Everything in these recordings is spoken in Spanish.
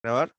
Grabar.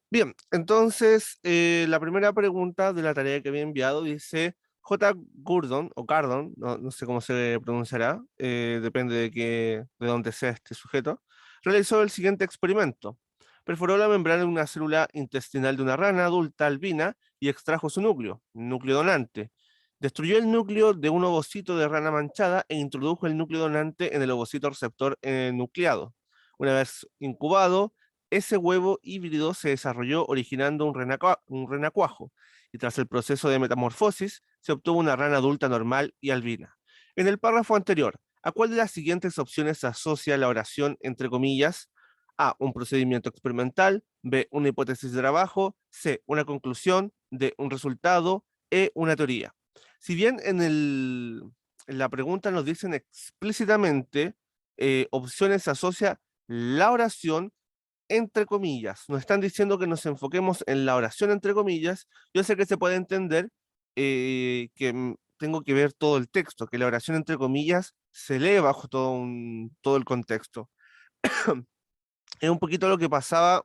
Bien, entonces la primera pregunta de la tarea que había enviado dice J. Gurdon o Gardon, no sé cómo se pronunciará, depende de dónde sea este sujeto, realizó el siguiente experimento. Perforó la membrana de una célula intestinal de una rana adulta albina y extrajo su núcleo donante. Destruyó el núcleo de un ovocito de rana manchada e introdujo el núcleo donante en el ovocito receptor nucleado. Una vez incubado, ese huevo híbrido se desarrolló originando un renacuajo, y tras el proceso de metamorfosis se obtuvo una rana adulta normal y albina. En el párrafo anterior, ¿a cuál de las siguientes opciones se asocia la oración entre comillas? A, un procedimiento experimental; B, una hipótesis de trabajo; C, una conclusión; D, un resultado; E, una teoría. Si bien en la pregunta nos dicen explícitamente opciones se asocia la oración entre comillas. Nos están diciendo que nos enfoquemos en la oración entre comillas. Yo sé que se puede entender que tengo que ver todo el texto, que la oración entre comillas se lee bajo todo el contexto. Es un poquito lo que pasaba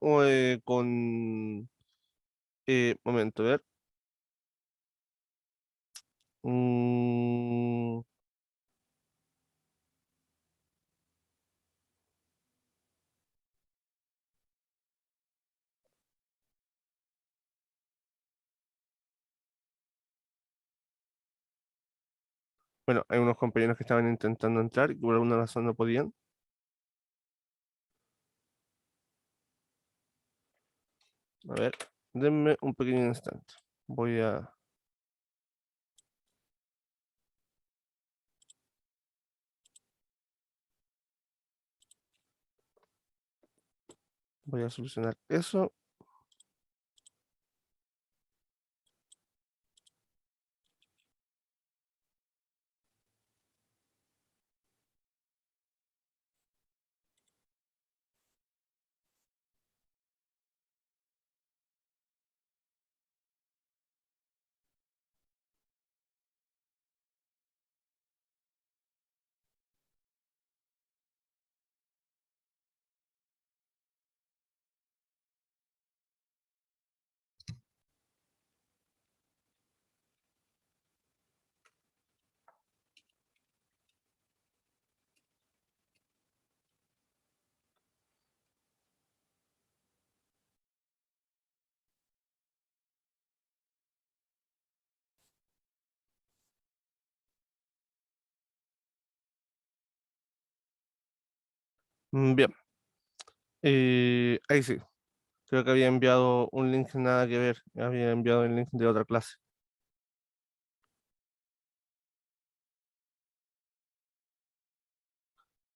con... momento, a ver. Mm, bueno, hay unos compañeros que estaban intentando entrar y por alguna razón no podían. A ver, denme un pequeño instante. Voy a solucionar eso. Bien. Ahí sí. Creo que había enviado un link nada que ver. Había enviado el link de otra clase.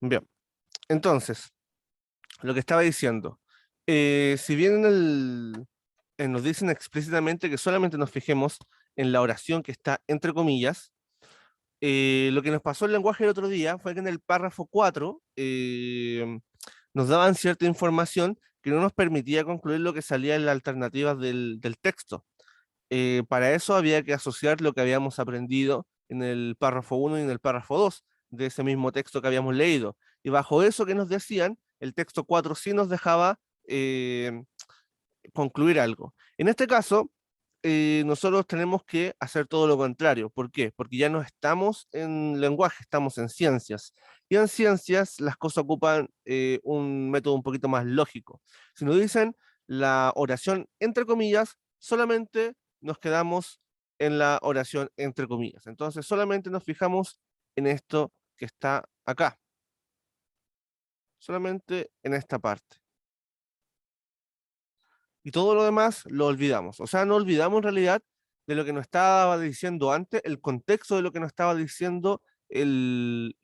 Bien. Entonces, lo que estaba diciendo. Si bien nos dicen explícitamente que solamente nos fijemos en la oración que está entre comillas, lo que nos pasó el lenguaje el otro día fue que en el párrafo 4 nos daban cierta información que no nos permitía concluir lo que salía en las alternativas del texto. Para eso había que asociar lo que habíamos aprendido en el párrafo 1 y en el párrafo 2 de ese mismo texto que habíamos leído. Y bajo eso que nos decían, el texto 4 sí nos dejaba eh, concluir algo. En este caso, nosotros tenemos que hacer todo lo contrario. ¿Por qué? Porque ya no estamos en lenguaje, estamos en ciencias. Y en ciencias las cosas ocupan un método un poquito más lógico. Si nos dicen la oración entre comillas, solamente nos quedamos en la oración entre comillas. Entonces solamente nos fijamos en esto que está acá, solamente en esta parte. Y todo lo demás lo olvidamos. O sea, no olvidamos en realidad de lo que nos estaba diciendo antes, el contexto de lo que nos estaba diciendo el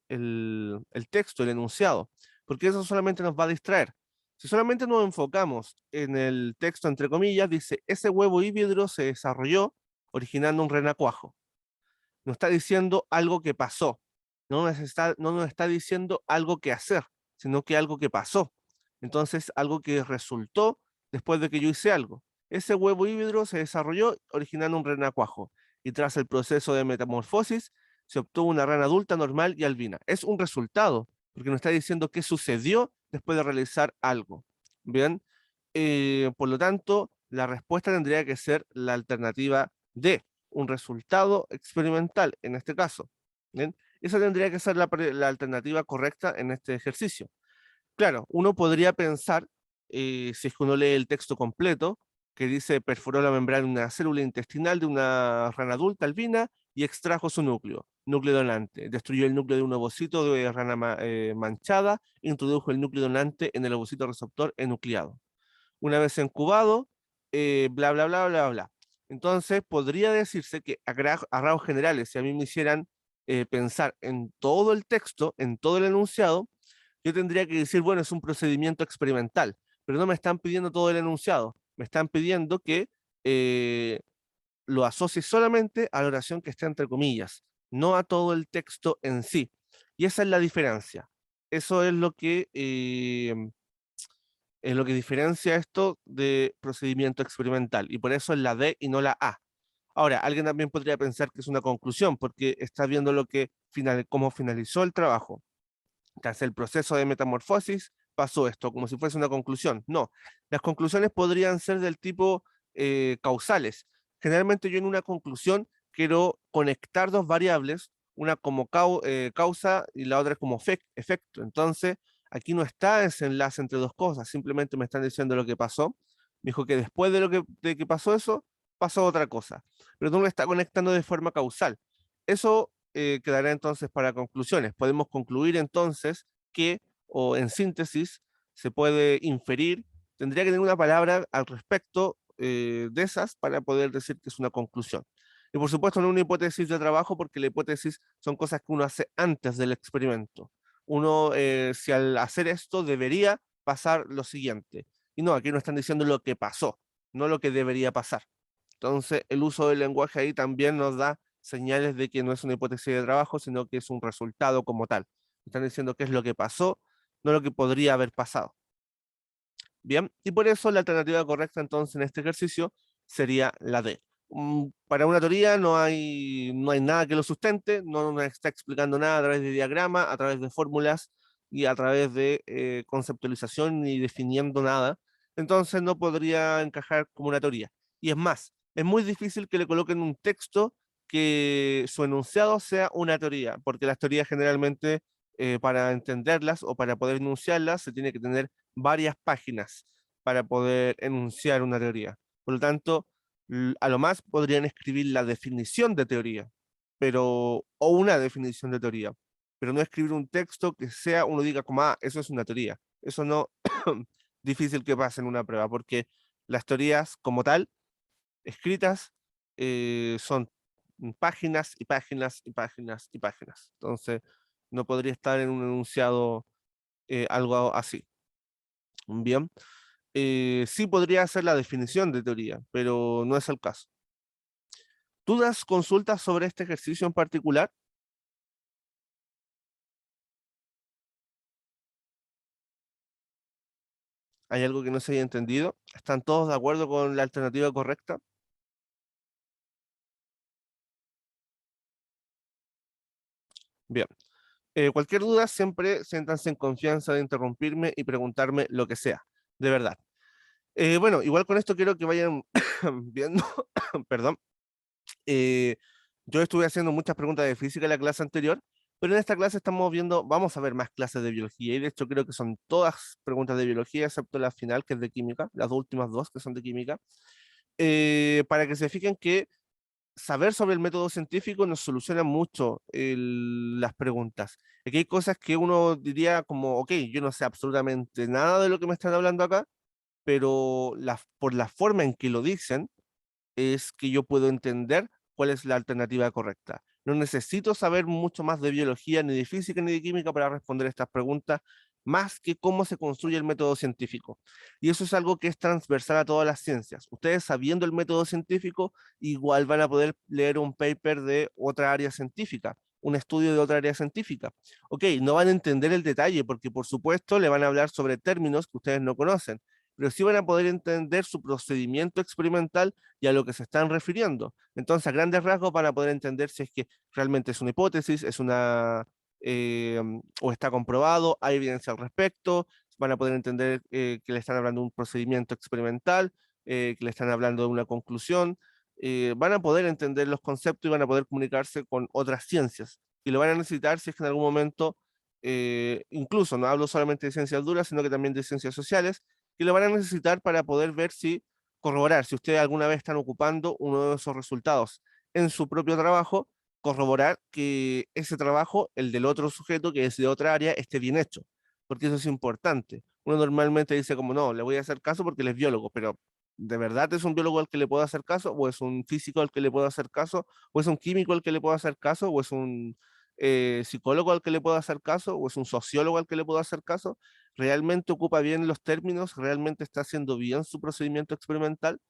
texto, el enunciado, porque eso solamente nos va a distraer. Si solamente nos enfocamos en el texto, entre comillas, dice, ese huevo híbrido se desarrolló originando un renacuajo. Nos está diciendo algo que pasó, no nos está diciendo algo que hacer, sino que algo que pasó. Entonces, algo que resultó después de que yo hice algo. Ese huevo híbrido se desarrolló originando un renacuajo y tras el proceso de metamorfosis se obtuvo una rana adulta normal y albina. Es un resultado, porque nos está diciendo qué sucedió después de realizar algo. Bien, por lo tanto, la respuesta tendría que ser la alternativa D, un resultado experimental en este caso. Bien, esa tendría que ser la alternativa correcta en este ejercicio. Claro, uno podría pensar, si es que uno lee el texto completo, que dice perforó la membrana de una célula intestinal de una rana adulta albina y extrajo su núcleo donante. Destruyó el núcleo de un ovocito de rana manchada, introdujo el núcleo donante en el ovocito receptor enucleado. Una vez incubado, bla, bla, bla, bla, bla. Entonces, podría decirse que a rasgos generales, si a mí me hicieran pensar en todo el texto, en todo el enunciado, yo tendría que decir, bueno, es un procedimiento experimental, pero no me están pidiendo todo el enunciado, me están pidiendo que eh, lo asocie solamente a la oración que está entre comillas, no a todo el texto en sí. Y esa es la diferencia. Eso es lo que diferencia esto de procedimiento experimental, y por eso es la D y no la A. Ahora, alguien también podría pensar que es una conclusión, porque está viendo cómo finalizó el trabajo. Tras el proceso de metamorfosis, pasó esto, como si fuese una conclusión. No, las conclusiones podrían ser del tipo causales. Generalmente yo en una conclusión quiero conectar dos variables, una como causa y la otra es como efecto. Entonces, aquí no está ese enlace entre dos cosas, simplemente me están diciendo lo que pasó. Me dijo que después de que pasó eso, pasó otra cosa, pero no lo está conectando de forma causal. Eso quedará entonces para conclusiones. Podemos concluir entonces que, o en síntesis, se puede inferir, tendría que tener una palabra al respecto de esas para poder decir que es una conclusión. Y por supuesto no una hipótesis de trabajo, porque la hipótesis son cosas que uno hace antes del experimento. Uno, si al hacer esto, debería pasar lo siguiente. Y no, aquí no están diciendo lo que pasó, no lo que debería pasar. Entonces, el uso del lenguaje ahí también nos da señales de que no es una hipótesis de trabajo, sino que es un resultado como tal. Están diciendo qué es lo que pasó, no lo que podría haber pasado. Bien, y por eso la alternativa correcta entonces en este ejercicio sería la D. Para una teoría no hay nada que lo sustente, no nos está explicando nada a través de diagrama, a través de fórmulas y a través de conceptualización ni definiendo nada. Entonces no podría encajar como una teoría. Y es más, es muy difícil que le coloquen un texto que su enunciado sea una teoría, porque las teorías generalmente para entenderlas o para poder enunciarlas se tiene que tener varias páginas para poder enunciar una teoría. Por lo tanto, a lo más podrían escribir la definición de teoría, o una definición de teoría, pero no escribir un texto que sea, uno diga como, ah, eso es una teoría. Eso no, difícil que pase en una prueba, porque las teorías como tal, escritas, son páginas y páginas y páginas y páginas. Entonces, no podría estar en un enunciado algo así. Bien. Sí podría ser la definición de teoría, pero no es el caso. ¿Dudas, consultas sobre este ejercicio en particular? ¿Hay algo que no se haya entendido? ¿Están todos de acuerdo con la alternativa correcta? Bien. Cualquier duda, siempre siéntanse en confianza de interrumpirme y preguntarme lo que sea, de verdad. Bueno, igual con esto quiero que vayan viendo, perdón, eh, yo estuve haciendo muchas preguntas de física en la clase anterior, pero en esta clase estamos viendo, vamos a ver más clases de biología, y de hecho creo que son todas preguntas de biología, excepto la final, que es de química, las dos últimas dos que son de química, para que se fijen que saber sobre el método científico nos soluciona mucho las preguntas. Aquí hay cosas que uno diría como, ok, yo no sé absolutamente nada de lo que me están hablando acá, pero por la forma en que lo dicen, es que yo puedo entender cuál es la alternativa correcta. No necesito saber mucho más de biología, ni de física, ni de química para responder estas preguntas, más que cómo se construye el método científico. Y eso es algo que es transversal a todas las ciencias. Ustedes sabiendo el método científico, igual van a poder leer un paper de otra área científica, un estudio de otra área científica. Ok, no van a entender el detalle porque por supuesto le van a hablar sobre términos que ustedes no conocen, pero sí van a poder entender su procedimiento experimental y a lo que se están refiriendo. Entonces, a grandes rasgos van a poder entender si es que realmente es una hipótesis, o está comprobado, hay evidencia al respecto, van a poder entender que le están hablando de un procedimiento experimental, que le están hablando de una conclusión, van a poder entender los conceptos y van a poder comunicarse con otras ciencias. Y lo van a necesitar si es que en algún momento, incluso no hablo solamente de ciencias duras, sino que también de ciencias sociales, que lo van a necesitar para poder ver si corroborar, si ustedes alguna vez están ocupando uno de esos resultados en su propio trabajo, corroborar que ese trabajo, el del otro sujeto que es de otra área, esté bien hecho, porque eso es importante. Uno normalmente dice como, no, le voy a hacer caso porque él es biólogo, pero ¿de verdad es un biólogo al que le puedo hacer caso? ¿O es un físico al que le puedo hacer caso? ¿O es un químico al que le puedo hacer caso? ¿O es un psicólogo al que le puedo hacer caso? ¿O es un sociólogo al que le puedo hacer caso? ¿Realmente ocupa bien los términos? ¿Realmente está haciendo bien su procedimiento experimental?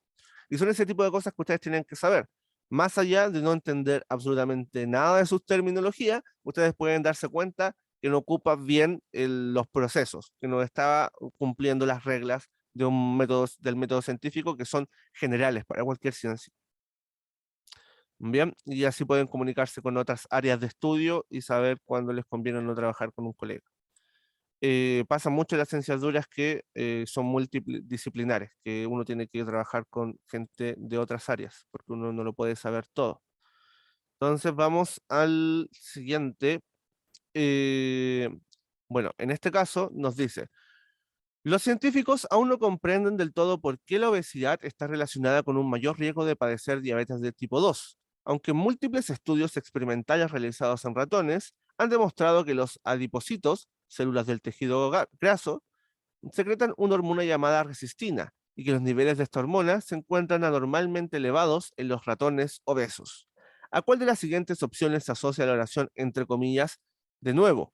Y son ese tipo de cosas que ustedes tienen que saber. Más allá de no entender absolutamente nada de sus terminologías, ustedes pueden darse cuenta que no ocupa bien los procesos, que no está cumpliendo las reglas de un método, del método científico que son generales para cualquier ciencia. Bien, y así pueden comunicarse con otras áreas de estudio y saber cuándo les conviene no trabajar con un colega. Pasa mucho en las ciencias duras que son multidisciplinares, que uno tiene que trabajar con gente de otras áreas, porque uno no lo puede saber todo. Entonces vamos al siguiente. Eh, bueno, en este caso nos dice, los científicos aún no comprenden del todo por qué la obesidad está relacionada con un mayor riesgo de padecer diabetes de tipo 2, aunque múltiples estudios experimentales realizados en ratones han demostrado que los adipocitos, células del tejido graso, secretan una hormona llamada resistina y que los niveles de esta hormona se encuentran anormalmente elevados en los ratones obesos. ¿A cuál de las siguientes opciones se asocia la oración entre comillas? De nuevo,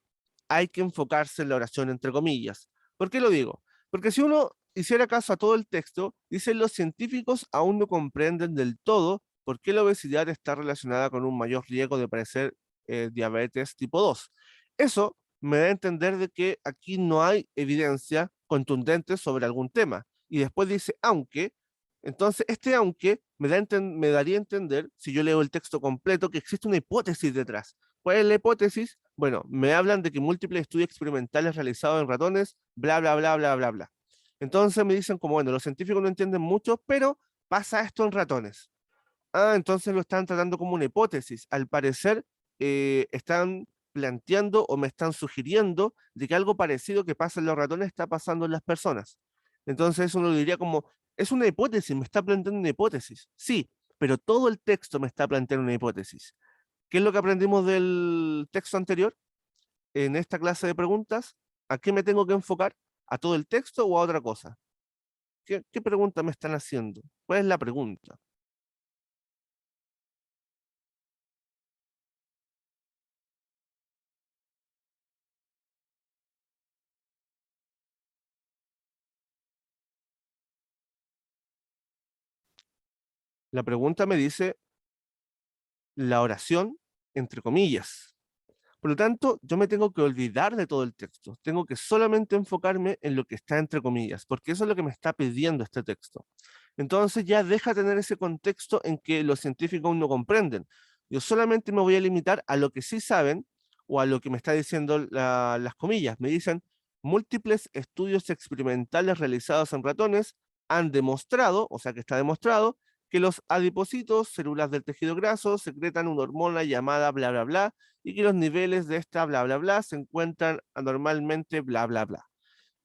hay que enfocarse en la oración entre comillas. ¿Por qué lo digo? Porque si uno hiciera caso a todo el texto, dicen los científicos aún no comprenden del todo por qué la obesidad está relacionada con un mayor riesgo de padecer diabetes tipo 2. Eso me da a entender de que aquí no hay evidencia contundente sobre algún tema. Y después dice, aunque, entonces este aunque me daría a entender, si yo leo el texto completo, que existe una hipótesis detrás. ¿Cuál es la hipótesis? Bueno, me hablan de que múltiples estudios experimentales realizados en ratones, bla, bla, bla, bla, bla, bla. Entonces me dicen como, bueno, los científicos no entienden mucho, pero pasa esto en ratones. Ah, entonces lo están tratando como una hipótesis. Al parecer, están planteando o me están sugiriendo de que algo parecido que pasa en los ratones está pasando en las personas. Entonces uno diría como, es una hipótesis, me está planteando una hipótesis. Sí, pero todo el texto me está planteando una hipótesis. ¿Qué es lo que aprendimos del texto anterior? En esta clase de preguntas, ¿a qué me tengo que enfocar? ¿A todo el texto o a otra cosa? ¿Qué pregunta me están haciendo? ¿Cuál es la pregunta? La pregunta me dice la oración entre comillas. Por lo tanto, yo me tengo que olvidar de todo el texto. Tengo que solamente enfocarme en lo que está entre comillas, porque eso es lo que me está pidiendo este texto. Entonces ya deja tener ese contexto en que los científicos aún no comprenden. Yo solamente me voy a limitar a lo que sí saben o a lo que me está diciendo las comillas. Me dicen, múltiples estudios experimentales realizados en ratones han demostrado, o sea que está demostrado, que los adipocitos, células del tejido graso, secretan una hormona llamada bla, bla, bla, y que los niveles de esta bla, bla, bla se encuentran anormalmente bla, bla, bla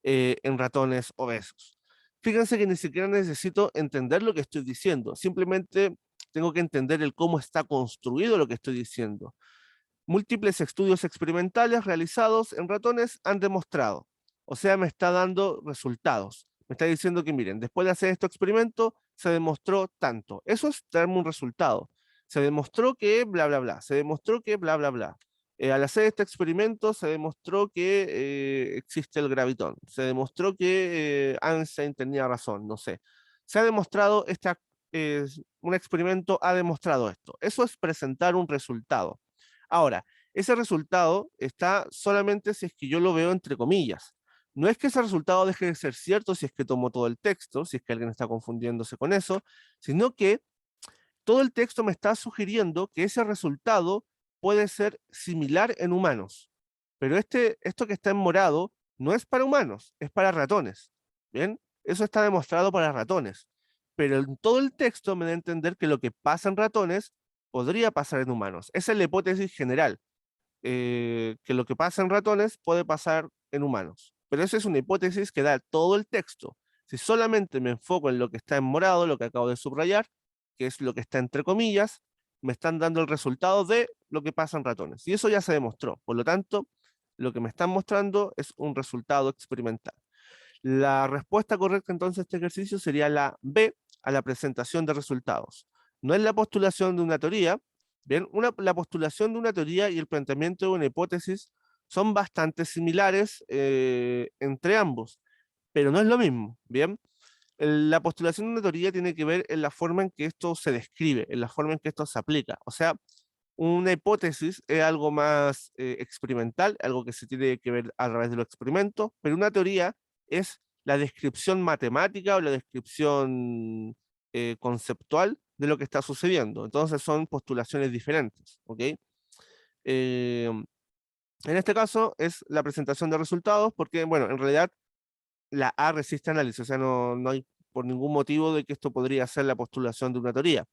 en ratones obesos. Fíjense que ni siquiera necesito entender lo que estoy diciendo, simplemente tengo que entender el cómo está construido lo que estoy diciendo. Múltiples estudios experimentales realizados en ratones han demostrado, o sea, me está dando resultados. Me está diciendo que, miren, después de hacer este experimento, se demostró tanto. Eso es darme un resultado. Se demostró que bla, bla, bla. Se demostró que bla, bla, bla. Al hacer este experimento se demostró que existe el gravitón. Se demostró que Einstein tenía razón, no sé. Se ha demostrado, un experimento ha demostrado esto. Eso es presentar un resultado. Ahora, ese resultado está solamente si es que yo lo veo entre comillas. No es que ese resultado deje de ser cierto si es que tomo todo el texto, si es que alguien está confundiéndose con eso, sino que todo el texto me está sugiriendo que ese resultado puede ser similar en humanos. Pero esto que está en morado no es para humanos, es para ratones. ¿Bien? Eso está demostrado para ratones. Pero en todo el texto me da a entender que lo que pasa en ratones podría pasar en humanos. Esa es la hipótesis general, que lo que pasa en ratones puede pasar en humanos. Pero esa es una hipótesis que da todo el texto. Si solamente me enfoco en lo que está en morado, lo que acabo de subrayar, que es lo que está entre comillas, me están dando el resultado de lo que pasa en ratones. Y eso ya se demostró. Por lo tanto, lo que me están mostrando es un resultado experimental. La respuesta correcta entonces a este ejercicio sería la B, a la presentación de resultados. No es la postulación de una teoría, bien, la postulación de una teoría y el planteamiento de una hipótesis son bastante similares entre ambos, pero no es lo mismo, bien. La postulación de una teoría tiene que ver en la forma en que esto se describe, en la forma en que esto se aplica. O sea, una hipótesis es algo más experimental, algo que se tiene que ver a través de los experimentos, pero una teoría es la descripción matemática o la descripción conceptual de lo que está sucediendo. Entonces son postulaciones diferentes, ¿ok? Eh, en este caso es la presentación de resultados, porque, bueno, en realidad la A resiste análisis, o sea, no hay por ningún motivo de que esto podría ser la postulación de una teoría.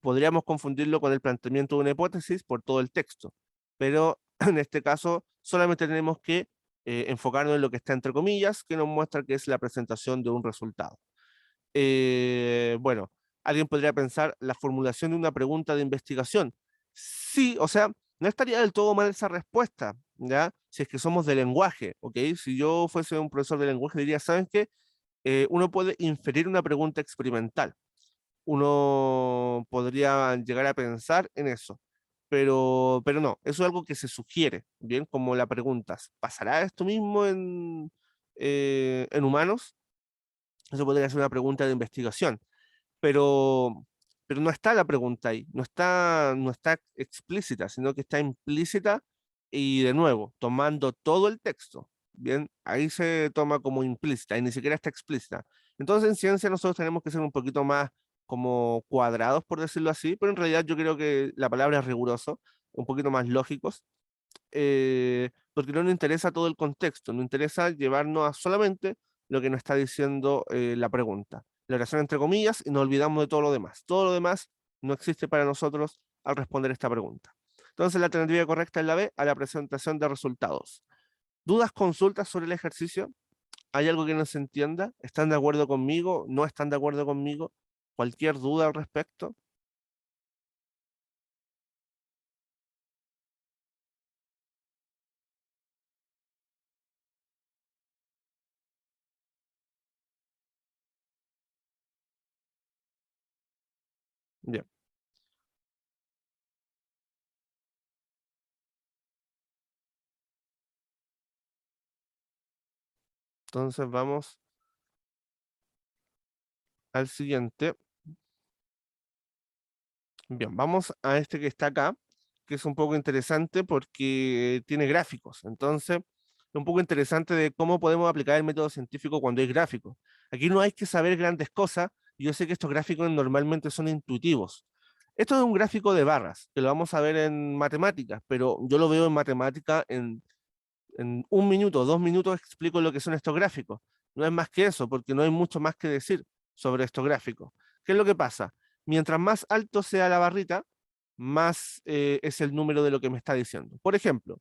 Podríamos confundirlo con el planteamiento de una hipótesis por todo el texto, pero en este caso solamente tenemos que enfocarnos en lo que está entre comillas, que nos muestra que es la presentación de un resultado. Bueno, alguien podría pensar la formulación de una pregunta de investigación. Sí, o sea, no estaría del todo mal esa respuesta, ¿ya? Si es que somos de lenguaje, ¿ok? Si yo fuese un profesor de lenguaje, diría, ¿saben qué? Uno puede inferir una pregunta experimental, uno podría llegar a pensar en eso. Pero no, eso es algo que se sugiere, bien, como la preguntas, ¿pasará esto mismo en humanos? Eso podría ser una pregunta de investigación, pero, pero no está la pregunta ahí, no está explícita, sino que está implícita y de nuevo, tomando todo el texto, bien, ahí se toma como implícita y ni siquiera está explícita. Entonces en ciencia nosotros tenemos que ser un poquito más como cuadrados, por decirlo así, pero en realidad yo creo que la palabra es riguroso, un poquito más lógicos, porque no nos interesa todo el contexto, nos interesa llevarnos a solamente lo que nos está diciendo la pregunta. La oración entre comillas y nos olvidamos de todo lo demás. Todo lo demás no existe para nosotros al responder esta pregunta. Entonces la alternativa correcta es la B, a la presentación de resultados. ¿Dudas, consultas sobre el ejercicio? ¿Hay algo que no se entienda? ¿Están de acuerdo conmigo? ¿No están de acuerdo conmigo? ¿Cualquier duda al respecto? Bien, entonces vamos al siguiente. Bien, vamos a este que está acá, que es un poco interesante porque tiene gráficos. Entonces, es un poco interesante de cómo podemos aplicar el método científico cuando hay gráficos. Aquí no hay que saber grandes cosas. Y yo sé que estos gráficos normalmente son intuitivos. Esto es un gráfico de barras, que lo vamos a ver en matemáticas, pero yo lo veo en matemática en 1 minuto, 2 minutos explico lo que son estos gráficos. No es más que eso, porque no hay mucho más que decir sobre estos gráficos. ¿Qué es lo que pasa? Mientras más alto sea la barrita, más es el número de lo que me está diciendo. Por ejemplo,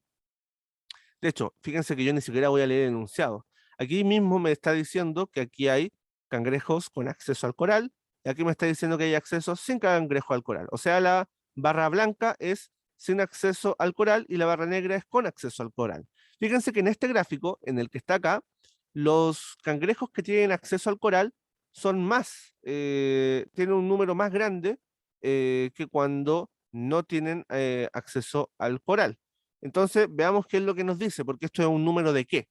de hecho, fíjense que yo ni siquiera voy a leer el enunciado. Aquí mismo me está diciendo que aquí hay cangrejos con acceso al coral, y aquí me está diciendo que hay acceso sin cangrejo al coral. O sea, la barra blanca es sin acceso al coral y la barra negra es con acceso al coral. Fíjense que en este gráfico, en el que está acá, los cangrejos que tienen acceso al coral son más, tienen un número más grande que cuando no tienen acceso al coral. Entonces, veamos qué es lo que nos dice, porque esto es un número de qué.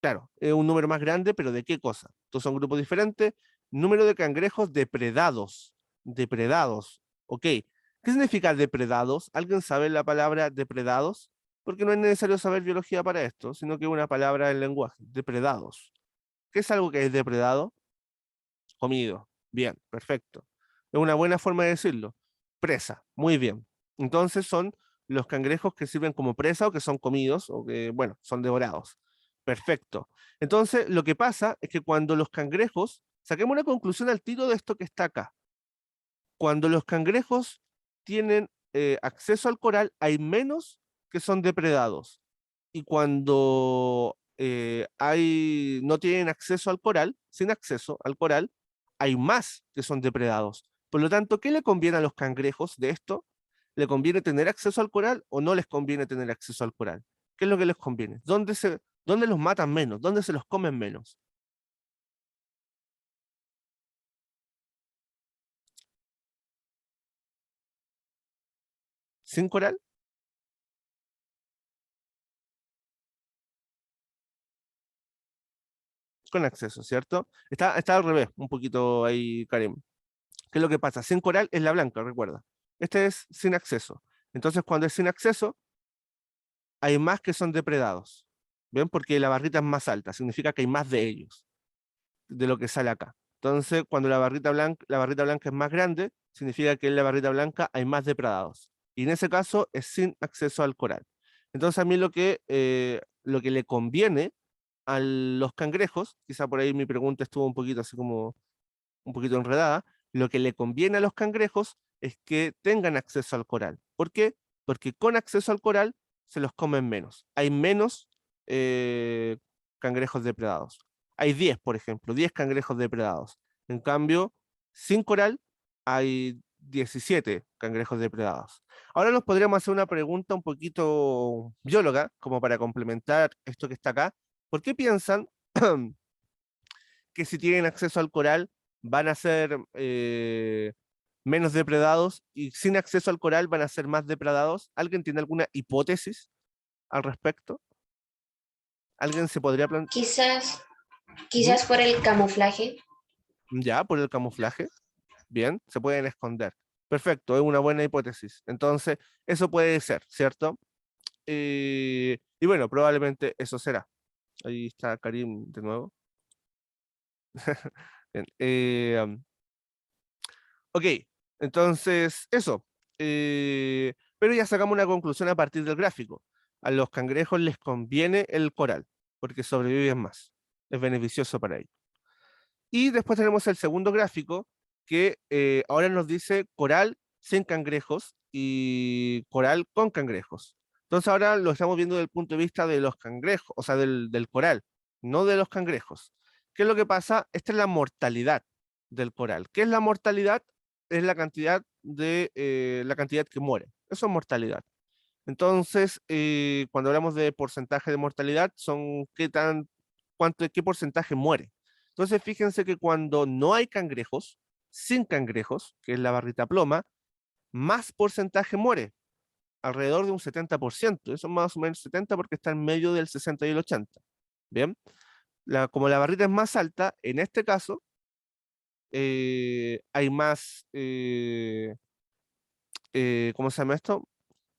Claro, es un número más grande, pero ¿de qué cosa? Estos son grupos diferentes. Número de cangrejos depredados. Depredados. Ok. ¿Qué significa depredados? ¿Alguien sabe la palabra depredados? Porque no es necesario saber biología para esto, sino que es una palabra del lenguaje. Depredados. ¿Qué es algo que es depredado? Comido. Bien, perfecto. Es una buena forma de decirlo. Presa. Muy bien. Entonces son los cangrejos que sirven como presa o que son comidos o que, bueno, son devorados. Perfecto. Entonces, lo que pasa es que cuando los cangrejos, saquemos una conclusión al tiro de esto que está acá. Cuando los cangrejos tienen acceso al coral, hay menos que son depredados. Y cuando no tienen acceso al coral, sin acceso al coral, hay más que son depredados. Por lo tanto, ¿qué le conviene a los cangrejos de esto? ¿Le conviene tener acceso al coral o no les conviene tener acceso al coral? ¿Qué es lo que les conviene? ¿Dónde los matan menos? ¿Dónde se los comen menos? ¿Sin coral? Con acceso, ¿cierto? Está al revés, un poquito ahí, Karim. ¿Qué es lo que pasa? Sin coral es la blanca, recuerda. Este es sin acceso. Entonces, cuando es sin acceso, hay más que son depredados. ¿Ven? Porque la barrita es más alta, significa que hay más de ellos, de lo que sale acá. Entonces, cuando la barrita blanca es más grande, significa que en la barrita blanca hay más depredados. Y en ese caso es sin acceso al coral. Entonces, a mí lo que le conviene a los cangrejos, quizá por ahí mi pregunta estuvo un poquito así como un poquito enredada, lo que le conviene a los cangrejos es que tengan acceso al coral. ¿Por qué? Porque con acceso al coral se los comen menos. Hay menos eh, cangrejos depredados. Hay 10, por ejemplo, 10 cangrejos depredados. En cambio, sin coral hay 17 cangrejos depredados. Ahora nos podríamos hacer una pregunta un poquito bióloga, como para complementar esto que está acá. ¿Por qué piensan que si tienen acceso al coral van a ser menos depredados y sin acceso al coral van a ser más depredados? ¿Alguien tiene alguna hipótesis al respecto? ¿Alguien se podría plantear? Quizás, quizás por el camuflaje. Ya, por el camuflaje. Bien, se pueden esconder. Perfecto, es una buena hipótesis. Entonces, eso puede ser, ¿cierto? Y bueno, probablemente eso será. Ahí está Karim de nuevo. Bien, ok, entonces eso. Pero ya sacamos una conclusión a partir del gráfico. A los cangrejos les conviene el coral porque sobreviven más. Es beneficioso para ellos. Y después tenemos el segundo gráfico que ahora nos dice coral sin cangrejos y coral con cangrejos. Entonces ahora lo estamos viendo desde el punto de vista de los cangrejos, o sea, del coral, no de los cangrejos. ¿Qué es lo que pasa? Esta es la mortalidad del coral. ¿Qué es la mortalidad? Es la cantidad que muere. Eso es mortalidad. Entonces, cuando hablamos de porcentaje de mortalidad, son qué porcentaje muere. Entonces, fíjense que cuando no hay cangrejos, sin cangrejos, que es la barrita ploma, más porcentaje muere, alrededor de un 70%. Eso es más o menos 70 porque está en medio del 60 y el 80. Bien, como la barrita es más alta, en este caso, hay más, ¿cómo se llama esto?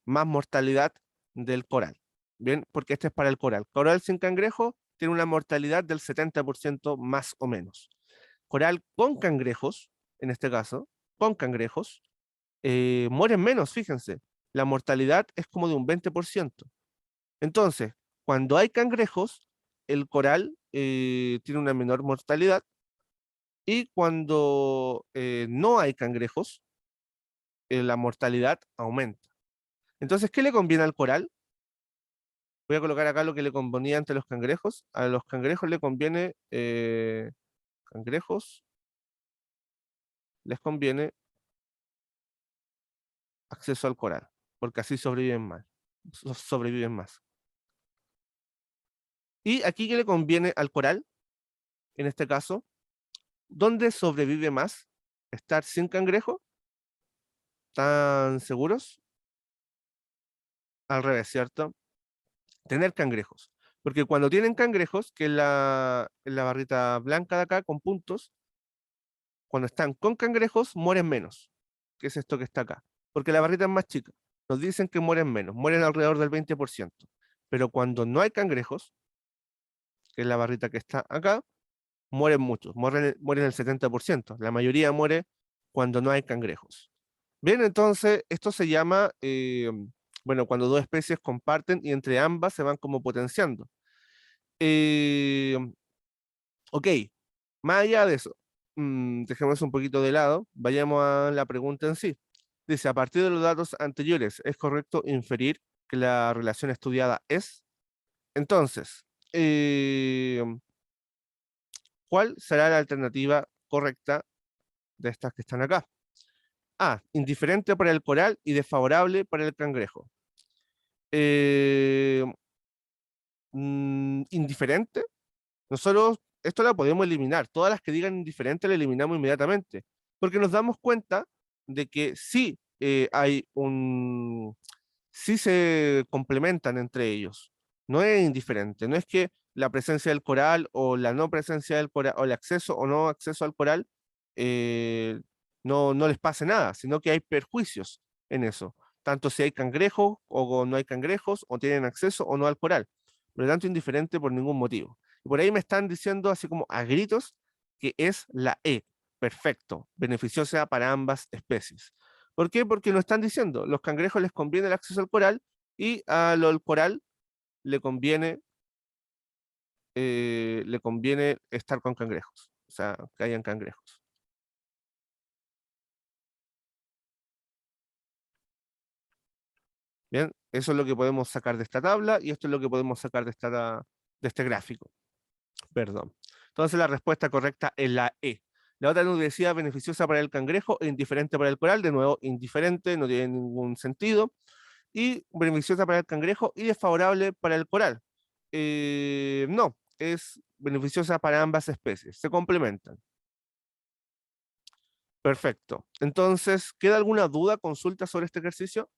Más mortalidad del coral. Bien, porque este es para el coral. Coral sin cangrejo tiene una mortalidad del 70% más o menos. Coral con cangrejos, en este caso, con cangrejos, mueren menos, fíjense. La mortalidad es como de un 20%. Entonces, cuando hay cangrejos, el coral tiene una menor mortalidad y cuando no hay cangrejos, la mortalidad aumenta. Entonces, ¿qué le conviene al coral? Voy a colocar acá lo que le convenía ante los cangrejos. A los cangrejos le conviene, cangrejos, les conviene acceso al coral, porque así sobreviven más. Y aquí que le conviene al coral, en este caso, ¿dónde sobrevive más? ¿Estar sin cangrejo? ¿Tan seguros? Al revés, ¿cierto? Tener cangrejos. Porque cuando tienen cangrejos, que es la barrita blanca de acá con puntos, cuando están con cangrejos, mueren menos, que es esto que está acá, porque la barrita es más chica. Nos dicen que mueren menos, mueren alrededor del 20%. Pero cuando no hay cangrejos, que es la barrita que está acá, mueren muchos, mueren el 70%. La mayoría muere cuando no hay cangrejos. Bien, entonces esto se llama, bueno, cuando dos especies comparten y entre ambas se van como potenciando. Eh, ok, más allá de eso, dejemos un poquito de lado, vayamos a la pregunta en sí. Dice, a partir de los datos anteriores, ¿es correcto inferir que la relación estudiada es? Entonces, eh, ¿cuál será la alternativa correcta de estas que están acá? A, indiferente para el coral y desfavorable para el cangrejo. Eh, indiferente, nosotros esto la podemos eliminar. Todas las que digan indiferente la eliminamos inmediatamente, porque nos damos cuenta de que sí hay un, sí se complementan entre ellos. No es indiferente, no es que la presencia del coral o la no presencia del coral o el acceso o no acceso al coral eh, no les pase nada, sino que hay perjuicios en eso, tanto si hay cangrejos o no hay cangrejos o tienen acceso o no al coral. Por lo tanto, indiferente por ningún motivo. Y por ahí me están diciendo así como a gritos que es la E. Perfecto, beneficiosa para ambas especies. ¿Por qué? Porque nos están diciendo, los cangrejos les conviene el acceso al coral y al coral le conviene estar con cangrejos, o sea, que hayan cangrejos. Bien, eso es lo que podemos sacar de esta tabla y esto es lo que podemos sacar de este gráfico. Perdón. Entonces la respuesta correcta es la E. La otra nos decía beneficiosa para el cangrejo e indiferente para el coral. De nuevo, indiferente, no tiene ningún sentido. Y beneficiosa para el cangrejo y desfavorable para el coral. No, es beneficiosa para ambas especies, se complementan. Perfecto. Entonces, ¿queda alguna duda, consulta sobre este ejercicio?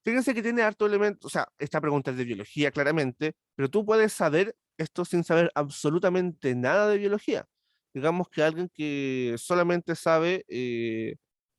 Fíjense que tiene harto elemento, o sea, esta pregunta es de biología claramente, pero tú puedes saber esto sin saber absolutamente nada de biología. Digamos que alguien que solamente sabe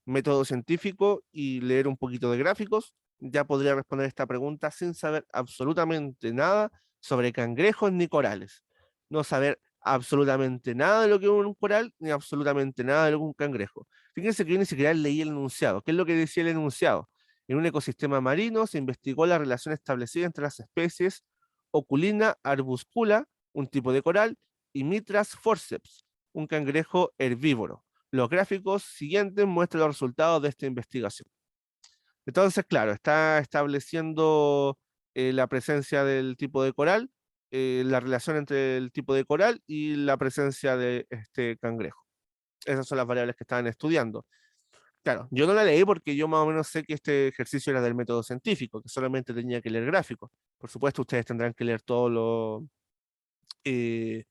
método científico y leer un poquito de gráficos, ya podría responder esta pregunta sin saber absolutamente nada sobre cangrejos ni corales. No saber absolutamente nada de lo que es un coral, ni absolutamente nada de lo que es un cangrejo. Fíjense que yo ni siquiera leí el enunciado. ¿Qué es lo que decía el enunciado? En un ecosistema marino se investigó la relación establecida entre las especies Oculina arbuscula, un tipo de coral, y Mitras forceps, un cangrejo herbívoro. Los gráficos siguientes muestran los resultados de esta investigación. Entonces, claro, está estableciendo la presencia del tipo de coral, la relación entre el tipo de coral y la presencia de este cangrejo. Esas son las variables que estaban estudiando. Claro, yo no la leí porque yo más o menos sé que este ejercicio era del método científico, que solamente tenía que leer gráficos. Por supuesto, ustedes tendrán que leer eh,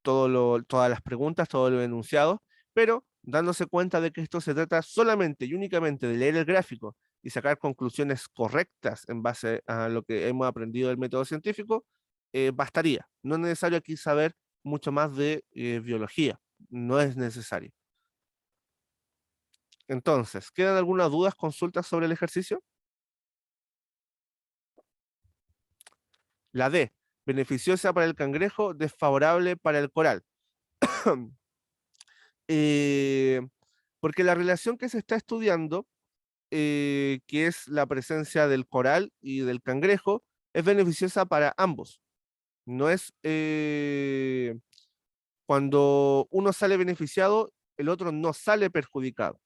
todas las preguntas, todos los enunciados, pero dándose cuenta de que esto se trata solamente y únicamente de leer el gráfico y sacar conclusiones correctas en base a lo que hemos aprendido del método científico, bastaría. No es necesario aquí saber mucho más de biología, no es necesario. Entonces, ¿quedan algunas dudas, consultas sobre el ejercicio? La D, beneficiosa para el cangrejo, desfavorable para el coral. Eh, porque la relación que se está estudiando, que es la presencia del coral y del cangrejo, es beneficiosa para ambos. No es cuando uno sale beneficiado, el otro no sale perjudicado.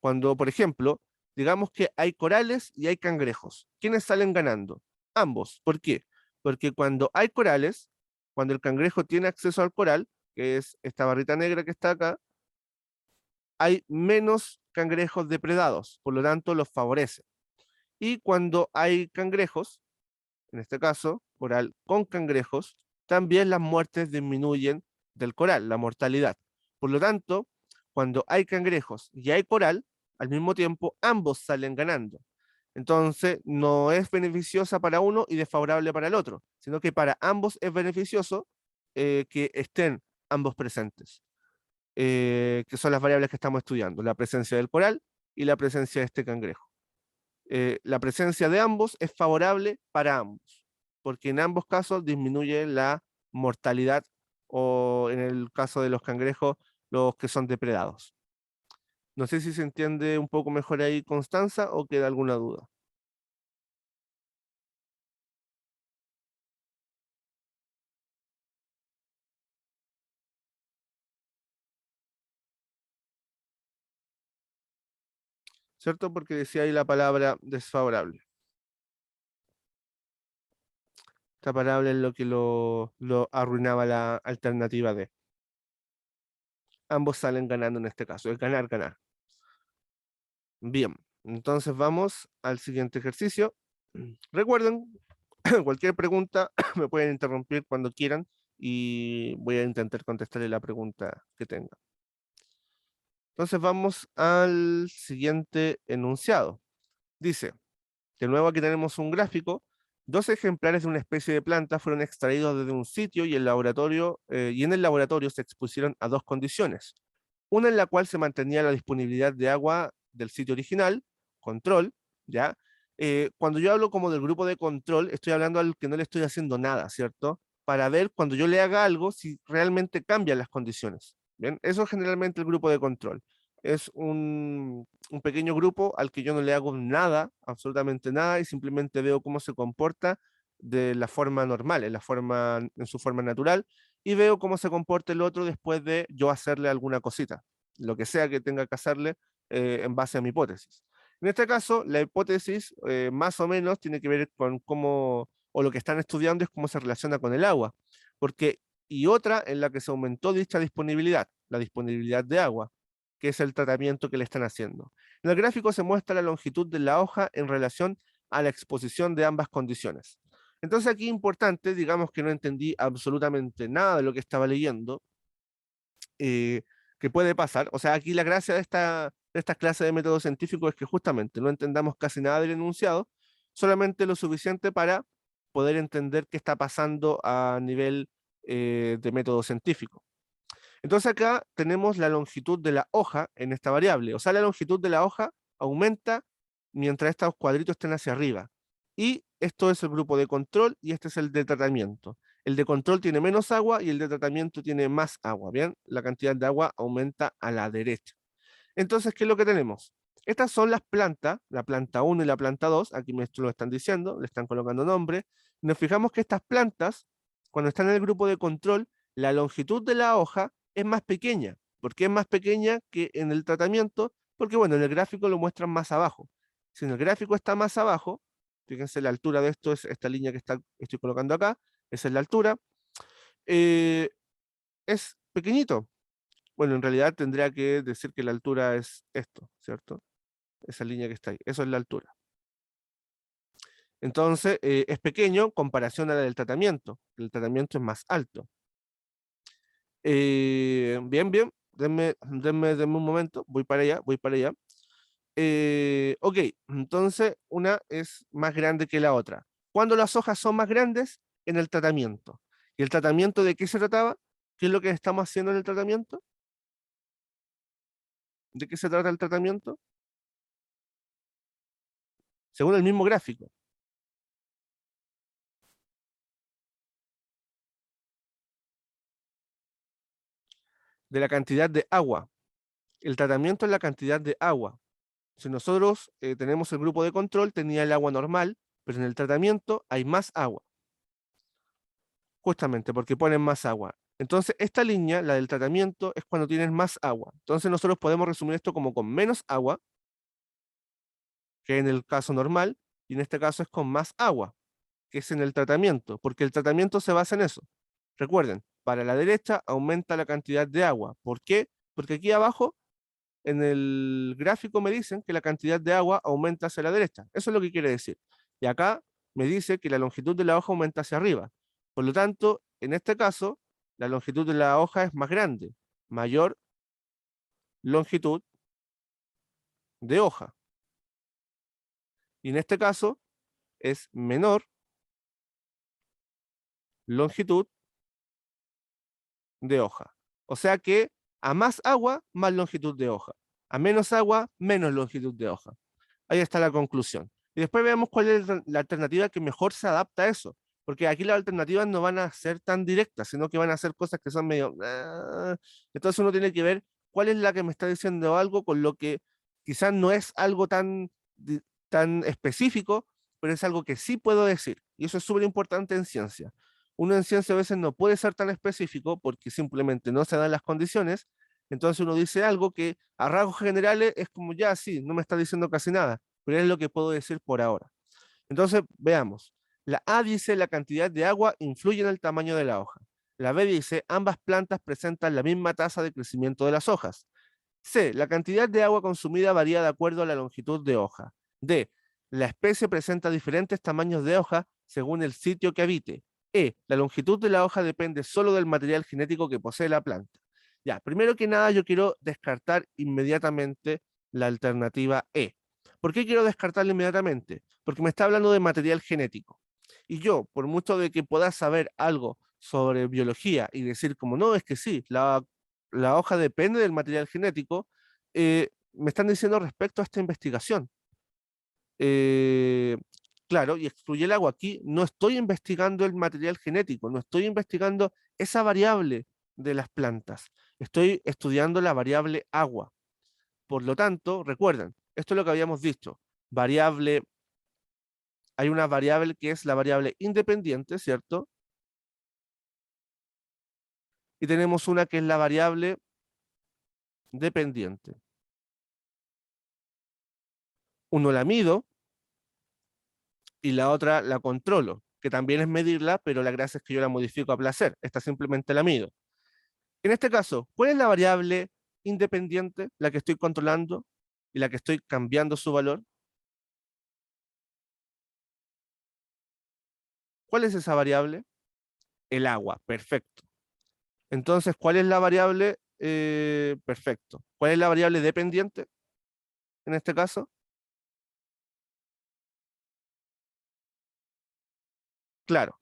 Cuando, por ejemplo, digamos que hay corales y hay cangrejos, ¿quiénes salen ganando? Ambos. ¿Por qué? Porque cuando hay corales, cuando el cangrejo tiene acceso al coral, que es esta barrita negra que está acá, hay menos cangrejos depredados, por lo tanto los favorece. Y cuando hay cangrejos, en este caso, coral con cangrejos, también las muertes disminuyen del coral, la mortalidad. Por lo tanto, cuando hay cangrejos y hay coral, al mismo tiempo ambos salen ganando. Entonces, no es beneficiosa para uno y desfavorable para el otro, sino que para ambos es beneficioso que estén ambos presentes, que son las variables que estamos estudiando, la presencia del coral y la presencia de este cangrejo. La presencia de ambos es favorable para ambos, porque en ambos casos disminuye la mortalidad o en el caso de los cangrejos, los que son depredados. No sé si se entiende un poco mejor ahí, Constanza, o queda alguna duda. ¿cierto? Porque decía ahí la palabra desfavorable. Esta palabra es lo que lo arruinaba la alternativa D. Ambos salen ganando en este caso, es ganar, ganar. Bien, entonces vamos al siguiente ejercicio. Recuerden, cualquier pregunta me pueden interrumpir cuando quieran y voy a intentar contestarle la pregunta que tengan. Entonces vamos al siguiente enunciado. Dice, de nuevo aquí tenemos un gráfico. Dos ejemplares de una especie de planta fueron extraídos desde un sitio y en el laboratorio se expusieron a dos condiciones. Una en la cual se mantenía la disponibilidad de agua del sitio original, control, ¿ya? Cuando yo hablo como del grupo de control, estoy hablando al que no le estoy haciendo nada, ¿cierto? Para ver cuando yo le haga algo si realmente cambian las condiciones. ¿Bien? Eso es generalmente el grupo de control. Es un pequeño grupo al que yo no le hago nada, absolutamente nada, y simplemente veo cómo se comporta de la forma normal, en su forma natural, y veo cómo se comporta el otro después de yo hacerle alguna cosita, lo que sea que tenga que hacerle en base a mi hipótesis. En este caso, la hipótesis más o menos tiene que ver con cómo, o lo que están estudiando es cómo se relaciona con el agua, porque, y otra en la que se aumentó dicha disponibilidad, la disponibilidad de agua, que es el tratamiento que le están haciendo. En el gráfico se muestra la longitud de la hoja en relación a la exposición de ambas condiciones. Entonces aquí importante, digamos que no entendí absolutamente nada de lo que estaba leyendo, que puede pasar. O sea, aquí la gracia de esta clase de método científico es que justamente no entendamos casi nada del enunciado, solamente lo suficiente para poder entender qué está pasando a nivel de método científico. Entonces acá tenemos la longitud de la hoja en esta variable. O sea, la longitud de la hoja aumenta mientras estos cuadritos estén hacia arriba. Y esto es el grupo de control y este es el de tratamiento. El de control tiene menos agua y el de tratamiento tiene más agua. Bien, la cantidad de agua aumenta a la derecha. Entonces, ¿qué es lo que tenemos? Estas son las plantas, la planta 1 y la planta 2, aquí me lo están diciendo, le están colocando nombre. Nos fijamos que estas plantas, cuando están en el grupo de control, la longitud de la hoja es más pequeña. ¿Por qué es más pequeña que en el tratamiento? Porque, bueno, en el gráfico lo muestran más abajo. Si en el gráfico está más abajo, fíjense la altura de esto, es esta línea que estoy colocando acá, esa es la altura, eh, es pequeñito. Bueno, en realidad tendría que decir que la altura es esto, ¿cierto? Esa línea que está ahí, eso es la altura. Entonces, es pequeño en comparación a la del tratamiento. El tratamiento es más alto. Bien, bien, denme un momento, voy para allá, voy para allá. Ok, entonces una es más grande que la otra. Cuando las hojas son más grandes, en el tratamiento. ¿Y el tratamiento de qué se trataba? ¿Qué es lo que estamos haciendo en el tratamiento? ¿De qué se trata el tratamiento? Según el mismo gráfico. De la cantidad de agua. El tratamiento es la cantidad de agua. Si nosotros tenemos el grupo de control, tenía el agua normal, pero en el tratamiento hay más agua, justamente porque ponen más agua. Entonces, esta línea, la del tratamiento, es cuando tienes más agua. Entonces, nosotros podemos resumir esto como con menos agua, que en el caso normal, y en este caso es con más agua, que es en el tratamiento, porque el tratamiento se basa en eso. Recuerden, para la derecha aumenta la cantidad de agua. ¿Por qué? Porque aquí abajo en el gráfico me dicen que la cantidad de agua aumenta hacia la derecha. Eso es lo que quiere decir. Y acá me dice que la longitud de la hoja aumenta hacia arriba. Por lo tanto, en este caso, la longitud de la hoja es más grande, mayor longitud de hoja. Y en este caso es menor longitud de hoja. O sea que a más agua, más longitud de hoja. A menos agua, menos longitud de hoja. Ahí está la conclusión. Y después veamos cuál es la alternativa que mejor se adapta a eso. Porque aquí las alternativas no van a ser tan directas, sino que van a ser cosas que son medio... Entonces uno tiene que ver cuál es la que me está diciendo algo con lo que quizás no es algo tan específico, pero es algo que sí puedo decir. Y eso es súper importante en ciencia. Uno en ciencia a veces no puede ser tan específico porque simplemente no se dan las condiciones, Entonces uno dice algo que a rasgos generales es como ya, sí, no me está diciendo casi nada, pero es lo que puedo decir por ahora. Entonces, veamos. La A dice la cantidad de agua influye en el tamaño de la hoja. La B dice ambas plantas presentan la misma tasa de crecimiento de las hojas. C, la cantidad de agua consumida varía de acuerdo a la longitud de hoja. D, la especie presenta diferentes tamaños de hoja según el sitio que habite. E, la longitud de la hoja depende solo del material genético que posee la planta. Ya, primero que nada yo quiero descartar inmediatamente la alternativa E. ¿Por qué quiero descartarla inmediatamente? Porque me está hablando de material genético. Y yo, por mucho de que pueda saber algo sobre biología y decir como no, es que sí, la hoja depende del material genético, me están diciendo respecto a esta investigación. Eh, claro, y excluye el agua. Aquí no estoy investigando el material genético, no estoy investigando esa variable de las plantas. Estoy estudiando la variable agua. Por lo tanto, recuerden, esto es lo que habíamos dicho. Variable, hay una variable que es la variable independiente, ¿cierto? Y tenemos una que es la variable dependiente. Uno la mido y la otra la controlo, que también es medirla, pero la gracia es que yo la modifico a placer. Esta simplemente la mido. En este caso, ¿cuál es la variable independiente, la que estoy controlando y la que estoy cambiando su valor? ¿Cuál es esa variable? El agua, perfecto. Entonces, ¿cuál es la variable? Perfecto. ¿Cuál es la variable dependiente en este caso? Claro,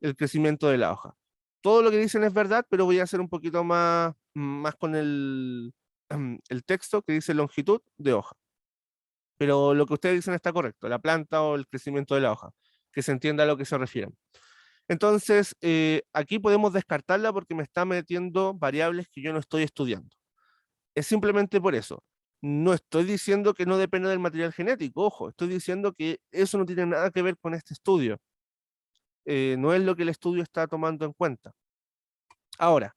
el crecimiento de la hoja. Todo lo que dicen es verdad, pero voy a hacer un poquito más con el texto que dice longitud de hoja. Pero lo que ustedes dicen está correcto, la planta o el crecimiento de la hoja, que se entienda a lo que se refieren. Entonces, aquí podemos descartarla porque me está metiendo variables que yo no estoy estudiando. Es simplemente por eso. No estoy diciendo que no dependa del material genético, ojo, estoy diciendo que eso no tiene nada que ver con este estudio. No es lo que el estudio está tomando en cuenta. Ahora,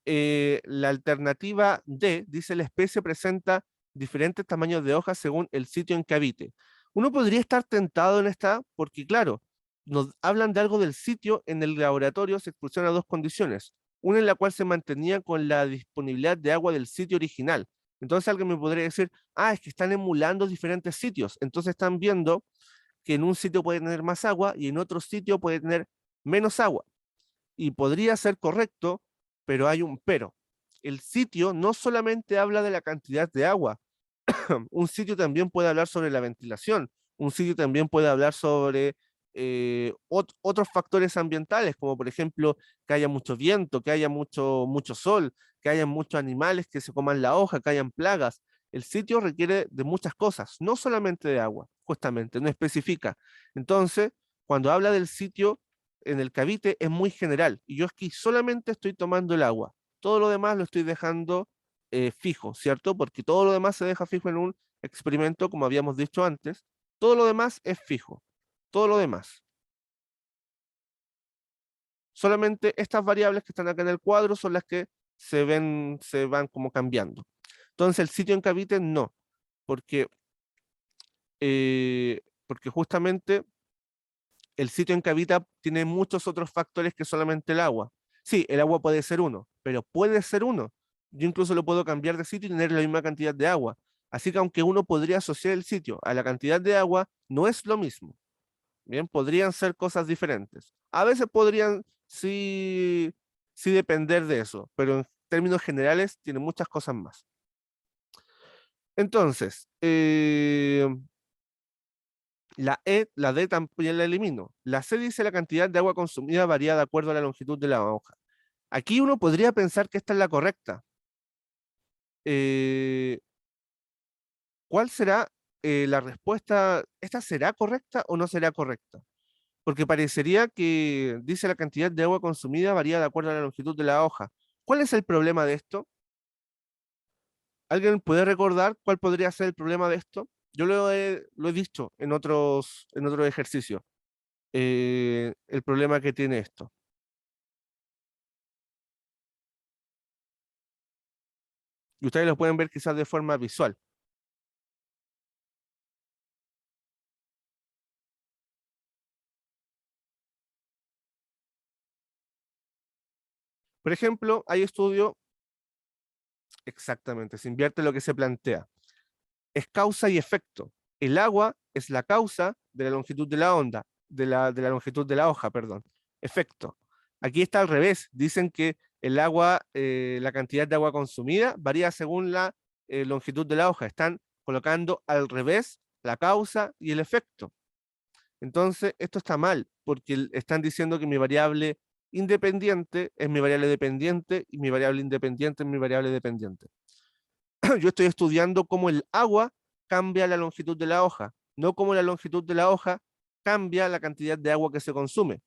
la alternativa D dice la especie presenta diferentes tamaños de hojas según el sitio en que habite. Uno podría estar tentado en esta porque, claro, nos hablan de algo del sitio en el laboratorio, se expusieron a dos condiciones. Una en la cual se mantenía con la disponibilidad de agua del sitio original. Entonces alguien me podría decir, ah, es que están emulando diferentes sitios. Entonces están viendo que en un sitio puede tener más agua y en otro sitio puede tener menos agua. Y podría ser correcto, pero hay un pero. El sitio no solamente habla de la cantidad de agua, un sitio también puede hablar sobre la ventilación, un sitio también puede hablar sobre otros factores ambientales, como por ejemplo que haya mucho viento, que haya mucho sol, que haya muchos animales que se coman la hoja, que hayan plagas. El sitio requiere de muchas cosas, no solamente de agua, justamente, no especifica. Entonces, cuando habla del sitio en el que habite es muy general, y yo aquí solamente estoy tomando el agua. Todo lo demás lo estoy dejando fijo, ¿cierto? Porque todo lo demás se deja fijo en un experimento, como habíamos dicho antes. Todo lo demás es fijo. Todo lo demás. Solamente estas variables que están acá en el cuadro son las que se van como cambiando. Entonces, el sitio en que habiten, no. Porque, porque justamente el sitio en que habita tiene muchos otros factores que solamente el agua. Sí, el agua puede ser uno, pero puede ser uno. Yo incluso lo puedo cambiar de sitio y tener la misma cantidad de agua. Así que aunque uno podría asociar el sitio a la cantidad de agua, no es lo mismo. Bien, podrían ser cosas diferentes. A veces podrían sí depender de eso, pero en términos generales tiene muchas cosas más. Entonces, la E, la D también la elimino. La C dice la cantidad de agua consumida varía de acuerdo a la longitud de la hoja. Aquí uno podría pensar que esta es la correcta. Eh, ¿Cuál será la respuesta? ¿Esta será correcta o no será correcta? Porque parecería que dice la cantidad de agua consumida varía de acuerdo a la longitud de la hoja. ¿Cuál es el problema de esto? ¿Alguien puede recordar cuál podría ser el problema de esto? Yo lo he dicho en otros ejercicios. El problema que tiene esto. Y ustedes lo pueden ver quizás de forma visual. Por ejemplo, hay estudio, exactamente, se invierte lo que se plantea. Es causa y efecto. El agua es la causa de la longitud de la onda, de la longitud de la hoja, perdón. Efecto. Aquí está al revés. Dicen que el agua, la cantidad de agua consumida varía según la longitud de la hoja. Están colocando al revés la causa y el efecto. Entonces, esto está mal, porque están diciendo que mi variable independiente es mi variable dependiente y mi variable independiente es mi variable dependiente. Yo estoy estudiando cómo el agua cambia la longitud de la hoja, no cómo la longitud de la hoja cambia la cantidad de agua que se consume.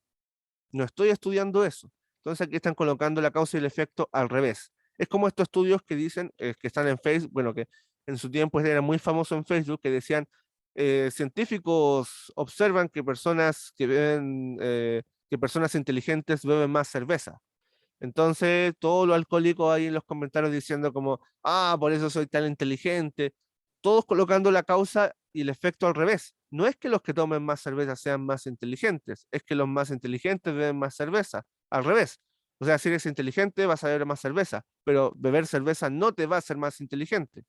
No estoy estudiando eso. Entonces aquí están colocando la causa y el efecto al revés. Es como estos estudios que dicen, que están en Facebook, bueno, que en su tiempo era muy famoso en Facebook, que decían, científicos observan que personas que beben, que personas inteligentes beben más cerveza. Entonces, todos los alcohólicos ahí en los comentarios diciendo como, ah, por eso soy tan inteligente, todos colocando la causa y el efecto al revés. No es que los que tomen más cerveza sean más inteligentes, es que los más inteligentes beben más cerveza, al revés. O sea, si eres inteligente vas a beber más cerveza, pero beber cerveza no te va a hacer más inteligente.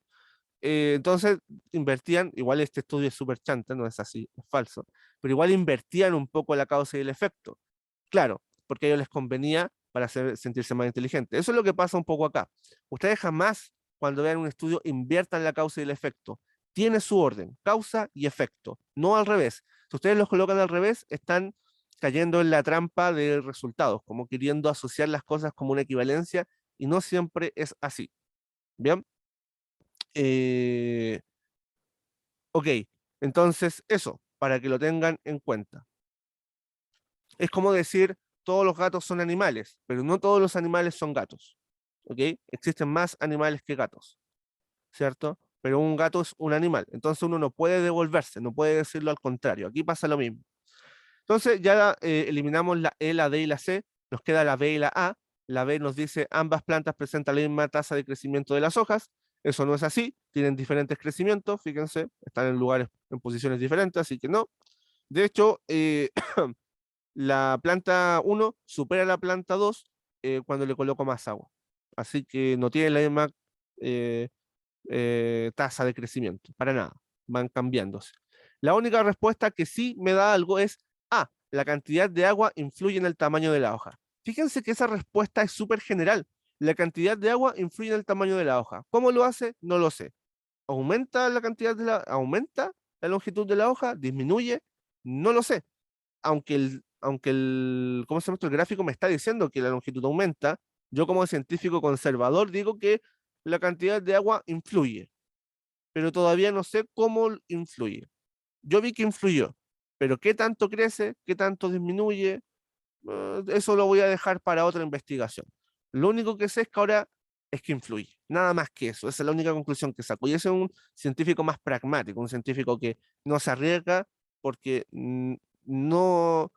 Entonces, invertían, igual este estudio es súper chanta, no es así, es falso, pero igual invertían un poco la causa y el efecto. Claro, porque a ellos les convenía para sentirse más inteligentes. Eso es lo que pasa un poco acá. Ustedes jamás, cuando vean un estudio, inviertan la causa y el efecto. Tiene su orden, causa y efecto, no al revés. Si ustedes los colocan al revés, están cayendo en la trampa de resultados, como queriendo asociar las cosas como una equivalencia, y no siempre es así. ¿Bien? Eh, ok, entonces eso, para que lo tengan en cuenta. Es como decir, todos los gatos son animales, pero no todos los animales son gatos. ¿Ok? Existen más animales que gatos, ¿cierto? Pero un gato es un animal, entonces uno no puede devolverse, no puede decirlo al contrario. Aquí pasa lo mismo. Entonces ya eliminamos la E, la D y la C, nos queda la B y la A. La B nos dice ambas plantas presentan la misma tasa de crecimiento de las hojas. Eso no es así, tienen diferentes crecimientos, fíjense, están en lugares, en posiciones diferentes, así que no. De hecho, la planta 1 supera la planta 2 cuando le coloco más agua. Así que no tiene la misma eh, tasa de crecimiento, para nada, van cambiándose. La única respuesta que sí me da algo es, la cantidad de agua influye en el tamaño de la hoja. Fíjense que esa respuesta es súper general. La cantidad de agua influye en el tamaño de la hoja. ¿Cómo lo hace? No lo sé. ¿Aumenta la cantidad aumenta la longitud de la hoja? ¿Disminuye? No lo sé. ¿Cómo se llama esto? El gráfico me está diciendo que la longitud aumenta, yo como científico conservador digo que la cantidad de agua influye, pero todavía no sé cómo influye. Yo vi que influyó, pero qué tanto crece, qué tanto disminuye, eso lo voy a dejar para otra investigación. Lo único que sé es que ahora es que influye, nada más que eso, esa es la única conclusión que saco. Y ese es un científico más pragmático, un científico que no se arriesga porque no,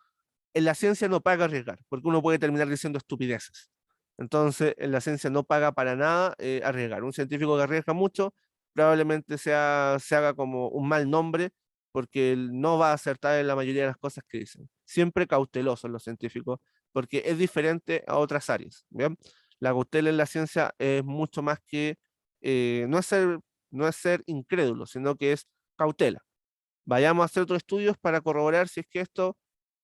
en la ciencia no paga arriesgar, porque uno puede terminar diciendo estupideces. Entonces, en la ciencia no paga para nada arriesgar. Un científico que arriesga mucho probablemente se haga como un mal nombre porque él no va a acertar en la mayoría de las cosas que dicen. Siempre cautelosos los científicos, porque es diferente a otras áreas. ¿Bien? La cautela en la ciencia es mucho más que, no es ser incrédulo, sino que es cautela. Vayamos a hacer otros estudios para corroborar si es que esto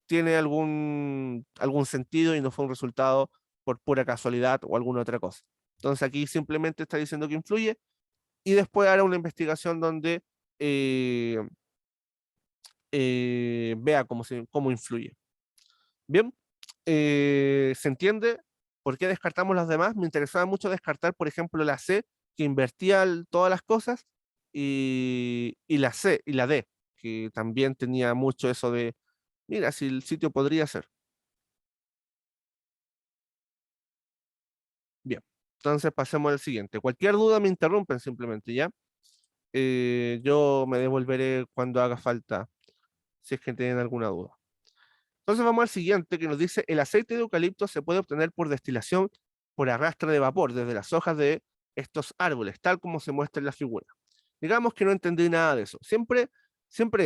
tiene algún sentido y no fue un resultado por pura casualidad o alguna otra cosa. Entonces aquí simplemente está diciendo que influye y después hará una investigación donde eh, vea cómo influye. Bien, ¿se entiende por qué descartamos las demás? Me interesaba mucho descartar, por ejemplo, la C, que invertía todas las cosas, y la C y la D, que también tenía mucho eso de, mira, si el sitio podría ser. Bien, entonces pasemos al siguiente. Cualquier duda me interrumpen simplemente, ¿ya? Yo me devolveré cuando haga falta, si es que tienen alguna duda. Entonces vamos al siguiente que nos dice, el aceite de eucalipto se puede obtener por destilación por arrastre de vapor desde las hojas de estos árboles, tal como se muestra en la figura. Digamos que no entendí nada de eso. Siempre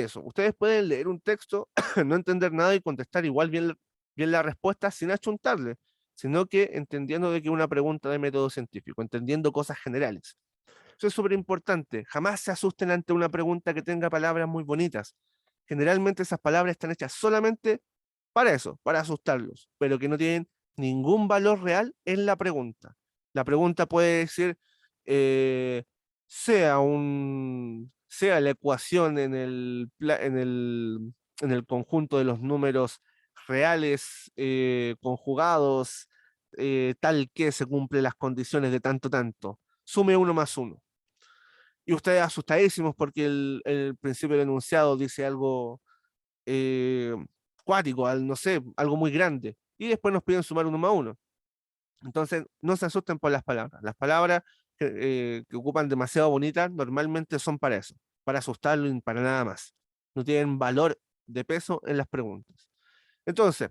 eso. Ustedes pueden leer un texto, no entender nada y contestar igual bien la respuesta sin achuntarle, sino que entendiendo de que es una pregunta de método científico, entendiendo cosas generales. Eso es súper importante. Jamás se asusten ante una pregunta que tenga palabras muy bonitas. Generalmente esas palabras están hechas solamente para eso, para asustarlos, pero que no tienen ningún valor real en la pregunta. La pregunta puede decir, eh, sea la ecuación en el conjunto de los números reales conjugados, tal que se cumplen las condiciones de tanto tanto. Sume uno más uno. Y ustedes asustadísimos porque el principio del enunciado dice algo eh, cuático, no sé, algo muy grande. Y después nos piden sumar uno más uno. Entonces, no se asusten por las palabras. Las palabras que ocupan demasiado bonitas normalmente son para eso, para asustarlo y para nada más. No tienen valor de peso en las preguntas. Entonces,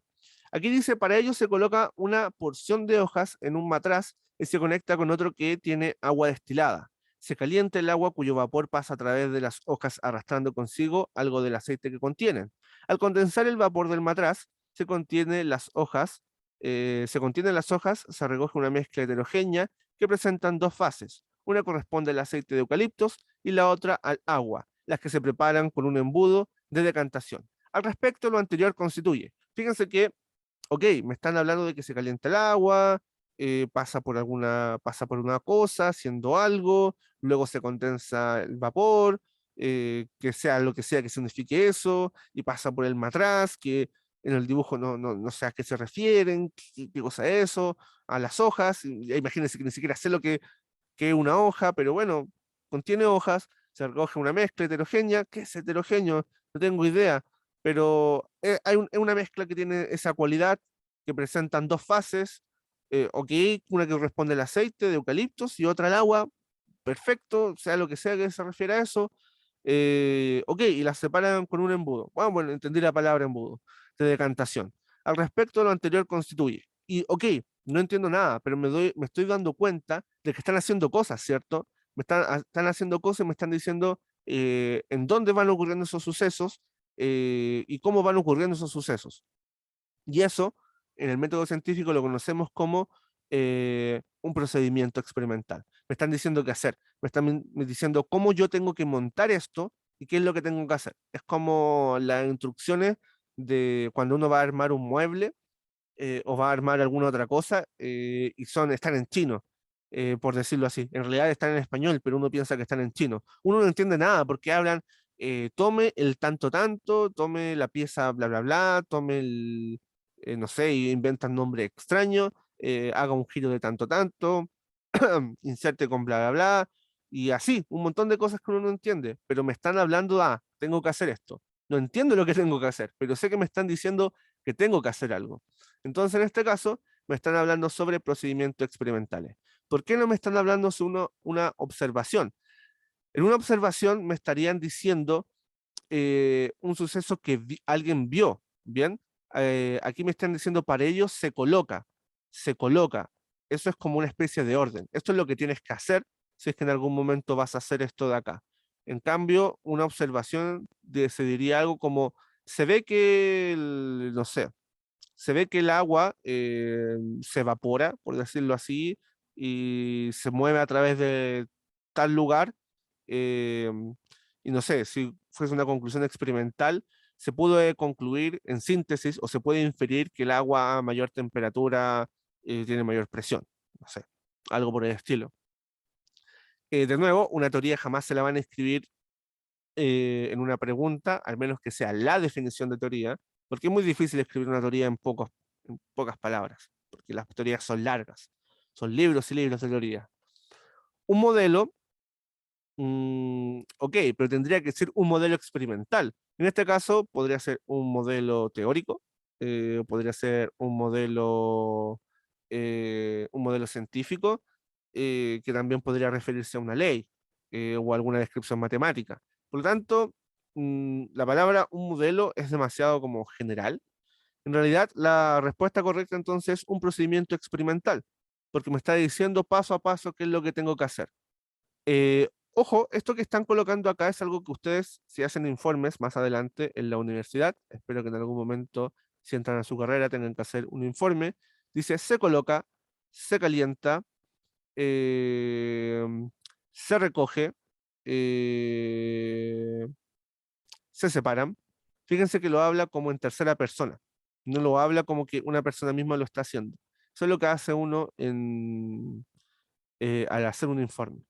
aquí dice, para ello se coloca una porción de hojas en un matraz y se conecta con otro que tiene agua destilada. Se calienta el agua cuyo vapor pasa a través de las hojas arrastrando consigo algo del aceite que contienen. Al condensar el vapor del matraz, se contienen las hojas, se recoge una mezcla heterogénea que presentan dos fases. Una corresponde al aceite de eucaliptos y la otra al agua, las que se preparan con un embudo de decantación. Al respecto, lo anterior constituye. Fíjense que, ok, me están hablando de que se calienta el agua, pasa por una cosa, haciendo algo, luego se condensa el vapor, que sea lo que sea que signifique eso, y pasa por el matraz, que en el dibujo no sé a qué se refieren, qué cosa es eso, a las hojas, imagínense que ni siquiera sé lo que es una hoja, pero bueno, contiene hojas, se recoge una mezcla heterogénea. ¿Qué es heterogéneo? No tengo idea, pero es una mezcla que tiene esa cualidad, que presentan dos fases, ok, una que corresponde al aceite de eucaliptos y otra al agua, perfecto, sea lo que sea que se refiera a eso, ok, y las separan con un embudo. Bueno, entendí la palabra embudo, de decantación. Al respecto, lo anterior constituye. Y ok, no entiendo nada, pero me estoy dando cuenta de que están haciendo cosas, ¿cierto? Están haciendo cosas y me están diciendo en dónde van ocurriendo esos sucesos y cómo van ocurriendo esos sucesos. Y eso, en el método científico, lo conocemos como un procedimiento experimental. Me están diciendo qué hacer, me diciendo cómo yo tengo que montar esto y qué es lo que tengo que hacer. Es como las instrucciones de cuando uno va a armar un mueble o va a armar alguna otra cosa y están en chino, por decirlo así. En realidad están en español, pero uno piensa que están en chino. Uno no entiende nada porque hablan, tome el tanto tanto, tome la pieza bla bla bla, tome no sé, y inventan nombre extraño, haga un giro de tanto tanto, inserte con bla bla bla, y así, un montón de cosas que uno no entiende, pero me están hablando, tengo que hacer esto. No entiendo lo que tengo que hacer, pero sé que me están diciendo que tengo que hacer algo. Entonces, en este caso, me están hablando sobre procedimientos experimentales. ¿Por qué no me están hablando sobre una observación? En una observación me estarían diciendo un suceso que alguien vio, ¿bien? Aquí me están diciendo para ellos se coloca. Eso es como una especie de orden. Esto es lo que tienes que hacer si es que en algún momento vas a hacer esto de acá. En cambio, una observación se diría algo como, se ve que, no sé, se ve que el agua se evapora, por decirlo así, y se mueve a través de tal lugar. eh, y no sé, si fuese una conclusión experimental, se pudo concluir en síntesis o se puede inferir que el agua a mayor temperatura tiene mayor presión. No sé, algo por el estilo. De nuevo, una teoría jamás se la van a escribir en una pregunta, al menos que sea la definición de teoría, porque es muy difícil escribir una teoría en pocas palabras, porque las teorías son largas, son libros y libros de teoría. Un modelo, ok, pero tendría que ser un modelo experimental. En este caso, podría ser un modelo teórico, podría ser un modelo científico, que también podría referirse a una ley o alguna descripción matemática. Por lo tanto, la palabra un modelo es demasiado como general. En realidad, la respuesta correcta entonces es un procedimiento experimental, porque me está diciendo paso a paso qué es lo que tengo que hacer. Ojo, esto que están colocando acá es algo que ustedes, si hacen informes más adelante en la universidad, espero que en algún momento, si entran a su carrera, tengan que hacer un informe. Dice, se coloca, se calienta, eh, se recoge, eh, se separan. Fíjense que lo habla como en tercera persona, no lo habla como que una persona misma lo está haciendo. Eso es lo que hace uno al hacer un informe.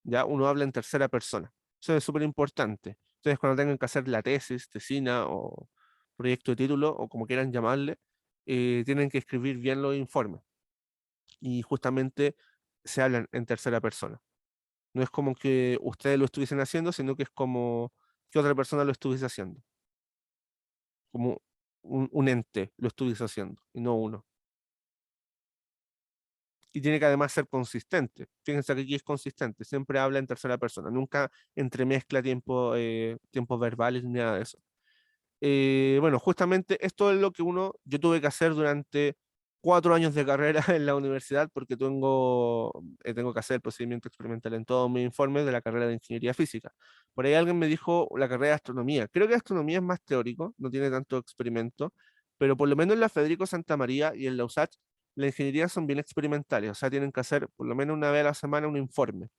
¿Ya? Uno habla en tercera persona. Eso es súper importante. Ustedes cuando tengan que hacer la tesis, tesina o proyecto de título o como quieran llamarle, tienen que escribir bien los informes y justamente se hablan en tercera persona. No es como que ustedes lo estuviesen haciendo, sino que es como que otra persona lo estuviese haciendo, como un ente lo estuviese haciendo y no uno. Y tiene que además ser consistente. Fíjense que aquí es consistente, siempre habla en tercera persona, nunca entremezcla tiempos verbales ni nada de eso. Bueno, justamente esto es lo que yo tuve que hacer durante 4 años de carrera en la universidad porque tengo que hacer procedimiento experimental en todos mis informes de la carrera de ingeniería física. Por ahí alguien me dijo la carrera de astronomía. Creo que astronomía es más teórico, no tiene tanto experimento, pero por lo menos en la Federico Santa María y en la USACH, la ingeniería son bien experimentales, o sea, tienen que hacer por lo menos una vez a la semana un informe.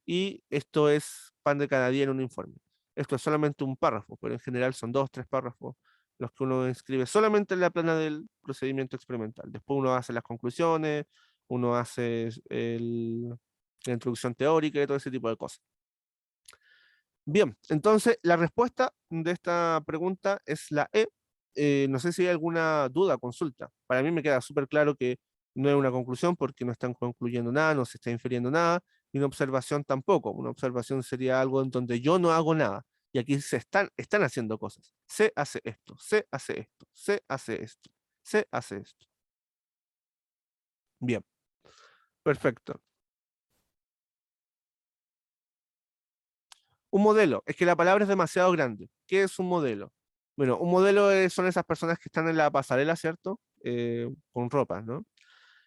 Y esto es pan de cada día en un informe. Esto es solamente un párrafo, pero en general son 2, 3 párrafos los que uno escribe solamente en la plana del procedimiento experimental. Después uno hace las conclusiones, uno hace la introducción teórica y todo ese tipo de cosas. Bien, entonces la respuesta de esta pregunta es la E. No sé si hay alguna duda, consulta. Para mí me queda súper claro que no es una conclusión porque no están concluyendo nada, no se está infiriendo nada, y una observación tampoco. Una observación sería algo en donde yo no hago nada. Y aquí están haciendo cosas. Se hace esto, se hace esto, se hace esto, se hace esto. Bien, perfecto. Un modelo, es que la palabra es demasiado grande. ¿Qué es un modelo? Bueno, un modelo son esas personas que están en la pasarela, ¿cierto? Con ropa, ¿no?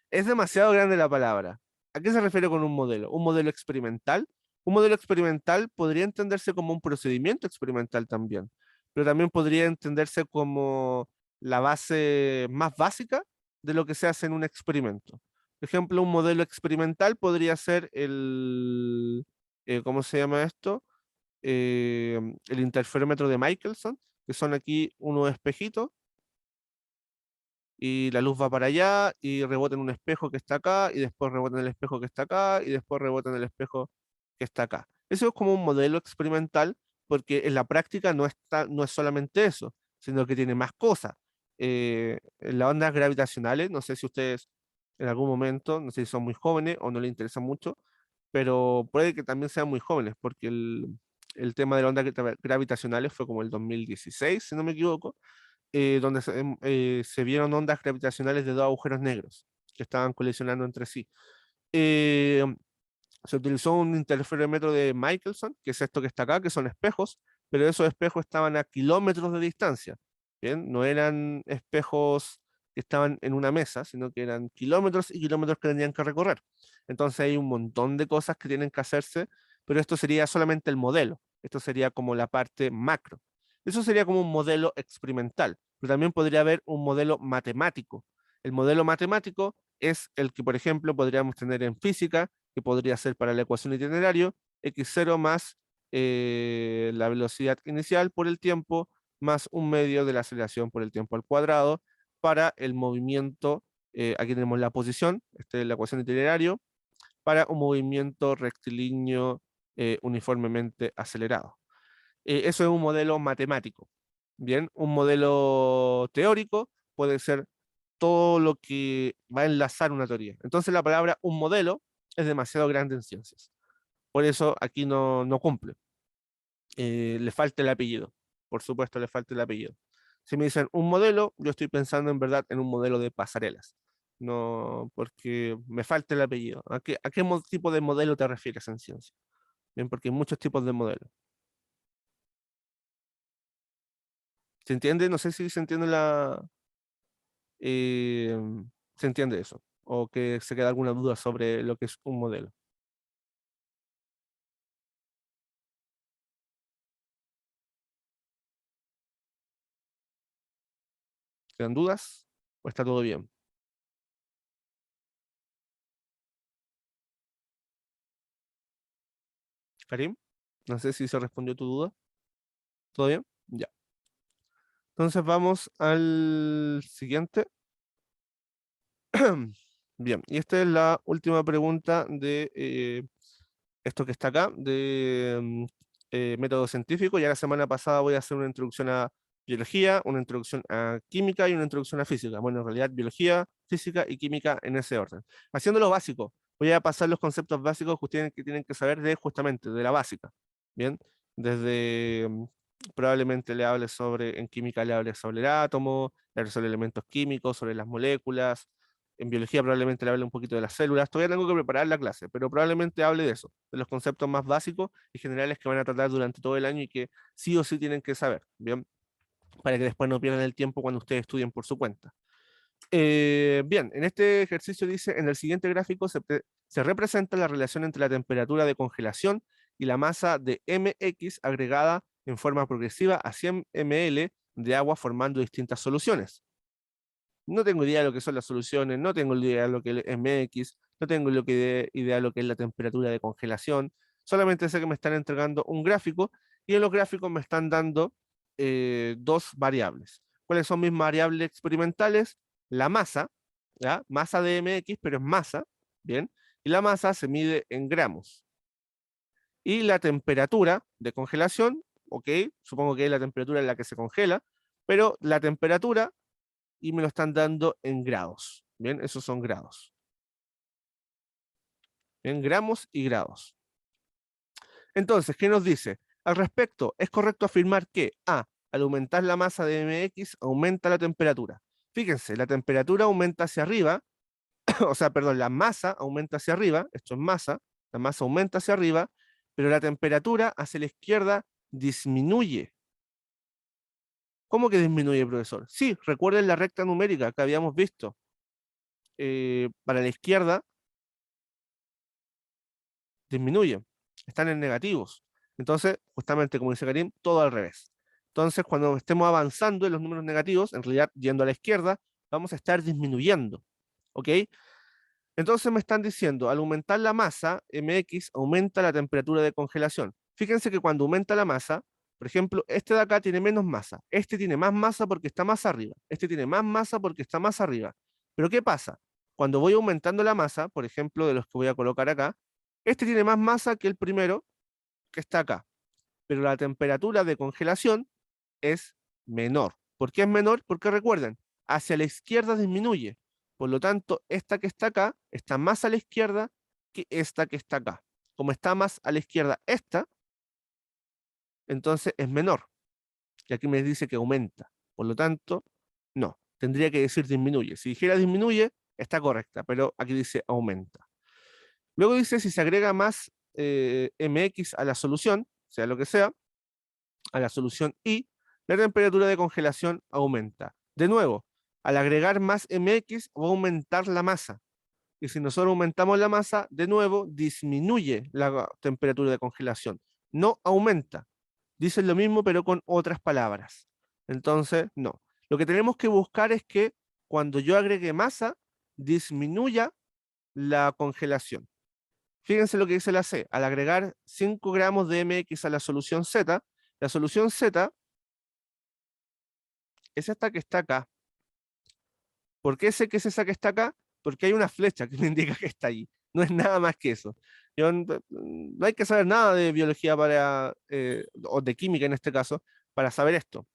Es demasiado grande la palabra. ¿A qué se refiere con un modelo? ¿Un modelo experimental? Un modelo experimental podría entenderse como un procedimiento experimental también, pero también podría entenderse como la base más básica de lo que se hace en un experimento. Por ejemplo, un modelo experimental podría ser ¿cómo se llama esto? El interferómetro de Michelson, que son aquí unos espejitos, y la luz va para allá y rebota en un espejo que está acá, y después rebota en el espejo que está acá, y después rebota en el espejo que está acá. Eso es como un modelo experimental, porque en la práctica no es solamente eso, sino que tiene más cosas. En las ondas gravitacionales, no sé si ustedes en algún momento, no sé si son muy jóvenes o no les interesa mucho, pero puede que también sean muy jóvenes, porque el tema de las ondas gravitacionales fue como el 2016, si no me equivoco, donde se vieron ondas gravitacionales de dos agujeros negros que estaban colisionando entre sí. Eh, Se utilizó un interferómetro de Michelson, que es esto que está acá, que son espejos, pero esos espejos estaban a kilómetros de distancia. Bien, no eran espejos que estaban en una mesa, sino que eran kilómetros y kilómetros que tenían que recorrer. Entonces hay un montón de cosas que tienen que hacerse, pero esto sería solamente el modelo. Esto sería como la parte macro. Eso sería como un modelo experimental, pero también podría haber un modelo matemático. El modelo matemático es el que, por ejemplo, podríamos tener en física, que podría ser para la ecuación itinerario, x0 más la velocidad inicial por el tiempo, más un medio de la aceleración por el tiempo al cuadrado, para el movimiento, aquí tenemos la posición, esta es la ecuación itinerario, para un movimiento rectilíneo uniformemente acelerado. Eso es un modelo matemático. Bien, un modelo teórico puede ser todo lo que va a enlazar una teoría. Entonces la palabra un modelo es demasiado grande en ciencias. Por eso aquí no cumple. Le falta el apellido. Por supuesto, le falta el apellido. Si me dicen un modelo, yo estoy pensando en verdad en un modelo de pasarelas. No, porque me falta el apellido. ¿A qué tipo de modelo te refieres en ciencia? Bien, porque hay muchos tipos de modelos. ¿Se entiende? No sé si se entiende eh, se entiende eso. o que se queda alguna duda sobre lo que es un modelo. ¿Quedan dudas o está todo bien? Karim, no sé si se respondió tu duda. ¿Todo bien? Ya. Entonces vamos al siguiente. Bien, y esta es la última pregunta de esto que está acá, de método científico. Ya la semana pasada voy a hacer una introducción a biología, una introducción a química y una introducción a física. Bueno, en realidad biología, física y química en ese orden. Haciendo lo básico, voy a pasar los conceptos básicos que tienen que saber de justamente de la básica. Bien, desde probablemente le hable sobre, en química le hable sobre el átomo, le hable sobre elementos químicos, sobre las moléculas. En biología probablemente le hable un poquito de las células. Todavía tengo que preparar la clase, pero probablemente hable de eso, de los conceptos más básicos y generales que van a tratar durante todo el año y que sí o sí tienen que saber, ¿bien? Para que después no pierdan el tiempo cuando ustedes estudien por su cuenta. Bien, en este ejercicio dice, en el siguiente gráfico se representa la relación entre la temperatura de congelación y la masa de mx agregada en forma progresiva a 100 ml de agua formando distintas soluciones. No tengo idea de lo que son las soluciones, no tengo idea de lo que es MX, no tengo idea de lo que es la temperatura de congelación, solamente sé que me están entregando un gráfico y en los gráficos me están dando dos variables. ¿Cuáles son mis variables experimentales? La masa, ¿ya? Masa de MX, pero es masa, ¿bien? Y la masa se mide en gramos. Y la temperatura de congelación, ok, supongo que es la temperatura en la que se congela, pero la temperatura y me lo están dando en grados. Bien, esos son grados. En gramos y grados. Entonces, ¿qué nos dice? Al respecto, es correcto afirmar que A, al aumentar la masa de mx, aumenta la temperatura. Fíjense, la temperatura aumenta hacia arriba, o sea, perdón, la masa aumenta hacia arriba, esto es masa, la masa aumenta hacia arriba, pero la temperatura hacia la izquierda disminuye. ¿Cómo que disminuye, profesor? Sí, recuerden la recta numérica que habíamos visto. Para la izquierda disminuyen, están en negativos. Entonces, justamente como dice Karim, todo al revés. Entonces, cuando estemos avanzando en los números negativos, en realidad yendo a la izquierda, vamos a estar disminuyendo. ¿Ok? Entonces me están diciendo, al aumentar la masa, mx aumenta la temperatura de congelación. Fíjense que cuando aumenta la masa, por ejemplo, este de acá tiene menos masa, este tiene más masa porque está más arriba, este tiene más masa porque está más arriba. Pero ¿qué pasa? Cuando voy aumentando la masa, por ejemplo, de los que voy a colocar acá, este tiene más masa que el primero que está acá, pero la temperatura de congelación es menor. ¿Por qué es menor? Porque recuerden, hacia la izquierda disminuye. Por lo tanto, esta que está acá está más a la izquierda que esta que está acá. Como está más a la izquierda esta, entonces es menor. Y aquí me dice que aumenta. Por lo tanto, no. Tendría que decir disminuye. Si dijera disminuye, está correcta, pero aquí dice aumenta. Luego dice si se agrega más mx a la solución, sea lo que sea, a la solución I, la temperatura de congelación aumenta. De nuevo, al agregar más mx va a aumentar la masa. Y si nosotros aumentamos la masa, de nuevo disminuye la temperatura de congelación. No aumenta. Dicen lo mismo pero con otras palabras. Entonces, no. Lo que tenemos que buscar es que cuando yo agregue masa, disminuya la congelación. Fíjense lo que dice la C. Al agregar 5 gramos de mx a la solución Z, la solución Z es esta que está acá. ¿Por qué sé que es esa que está acá? Porque hay una flecha que me indica que está ahí. No es nada más que eso. No hay que saber nada de biología o de química en este caso, para saber esto.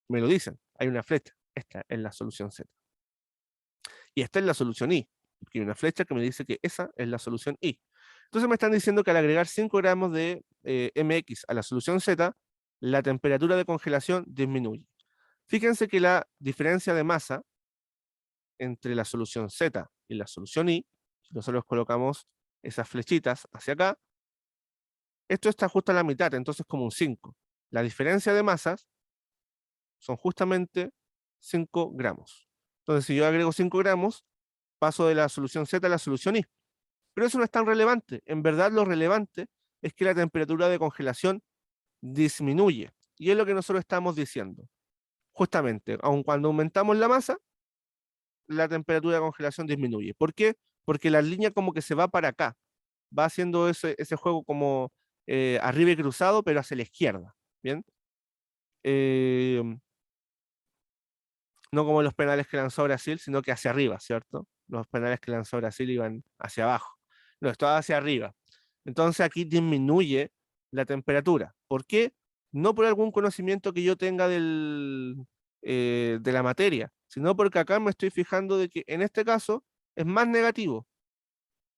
Me lo dicen, hay una flecha. Esta es la solución Z. Y esta es la solución I. Porque hay una flecha que me dice que esa es la solución I. Entonces me están diciendo que al agregar 5 gramos de mx a la solución Z, la temperatura de congelación disminuye. Fíjense que la diferencia de masa entre la solución Z y la solución I, si nosotros colocamos esas flechitas hacia acá, esto está justo a la mitad, entonces como un 5. La diferencia de masas son justamente 5 gramos. Entonces, si yo agrego 5 gramos, paso de la solución Z a la solución I. Pero eso no es tan relevante. En verdad lo relevante es que la temperatura de congelación disminuye. Y es lo que nosotros estamos diciendo. Justamente, aun cuando aumentamos la masa, la temperatura de congelación disminuye. ¿Por qué? Porque la línea como que se va para acá. Va haciendo ese juego como arriba y cruzado, pero hacia la izquierda. ¿Bien? Eh, no como los penales que lanzó Brasil, sino que hacia arriba, ¿cierto? Los penales que lanzó Brasil iban hacia abajo. No, esto va hacia arriba. Entonces aquí disminuye la temperatura. ¿Por qué? No por algún conocimiento que yo tenga de la materia, sino porque acá me estoy fijando de que en este caso es más negativo,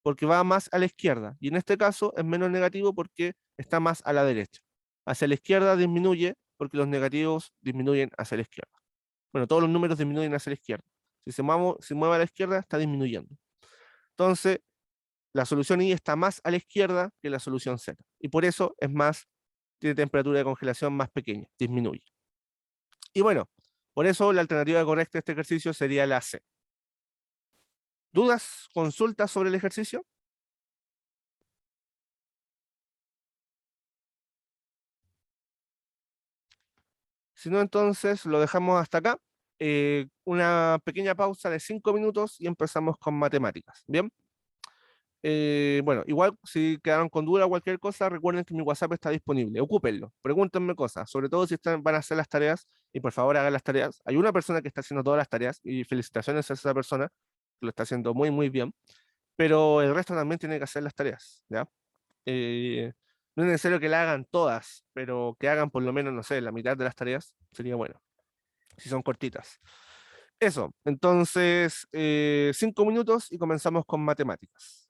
porque va más a la izquierda, y en este caso es menos negativo porque está más a la derecha. Hacia la izquierda disminuye porque los negativos disminuyen hacia la izquierda. Bueno, todos los números disminuyen hacia la izquierda. Si se mueve a la izquierda, está disminuyendo. Entonces, la solución I está más a la izquierda que la solución Z. Y por eso es más, tiene temperatura de congelación más pequeña, disminuye. Y bueno, por eso la alternativa correcta a este ejercicio sería la C. ¿Dudas, consultas sobre el ejercicio? Si no, entonces lo dejamos hasta acá. Una pequeña pausa de 5 minutos y empezamos con matemáticas. ¿Bien? Bueno, igual si quedaron con duda o cualquier cosa, recuerden que mi WhatsApp está disponible. Ocúpenlo, pregúntenme cosas, sobre todo si van a hacer las tareas y por favor hagan las tareas. Hay una persona que está haciendo todas las tareas y felicitaciones a esa persona, que lo está haciendo muy, muy bien, pero el resto también tiene que hacer las tareas, ¿ya? No es necesario que la hagan todas, pero que hagan por lo menos, no sé, la mitad de las tareas sería bueno, si son cortitas. Eso, entonces, 5 minutos y comenzamos con matemáticas.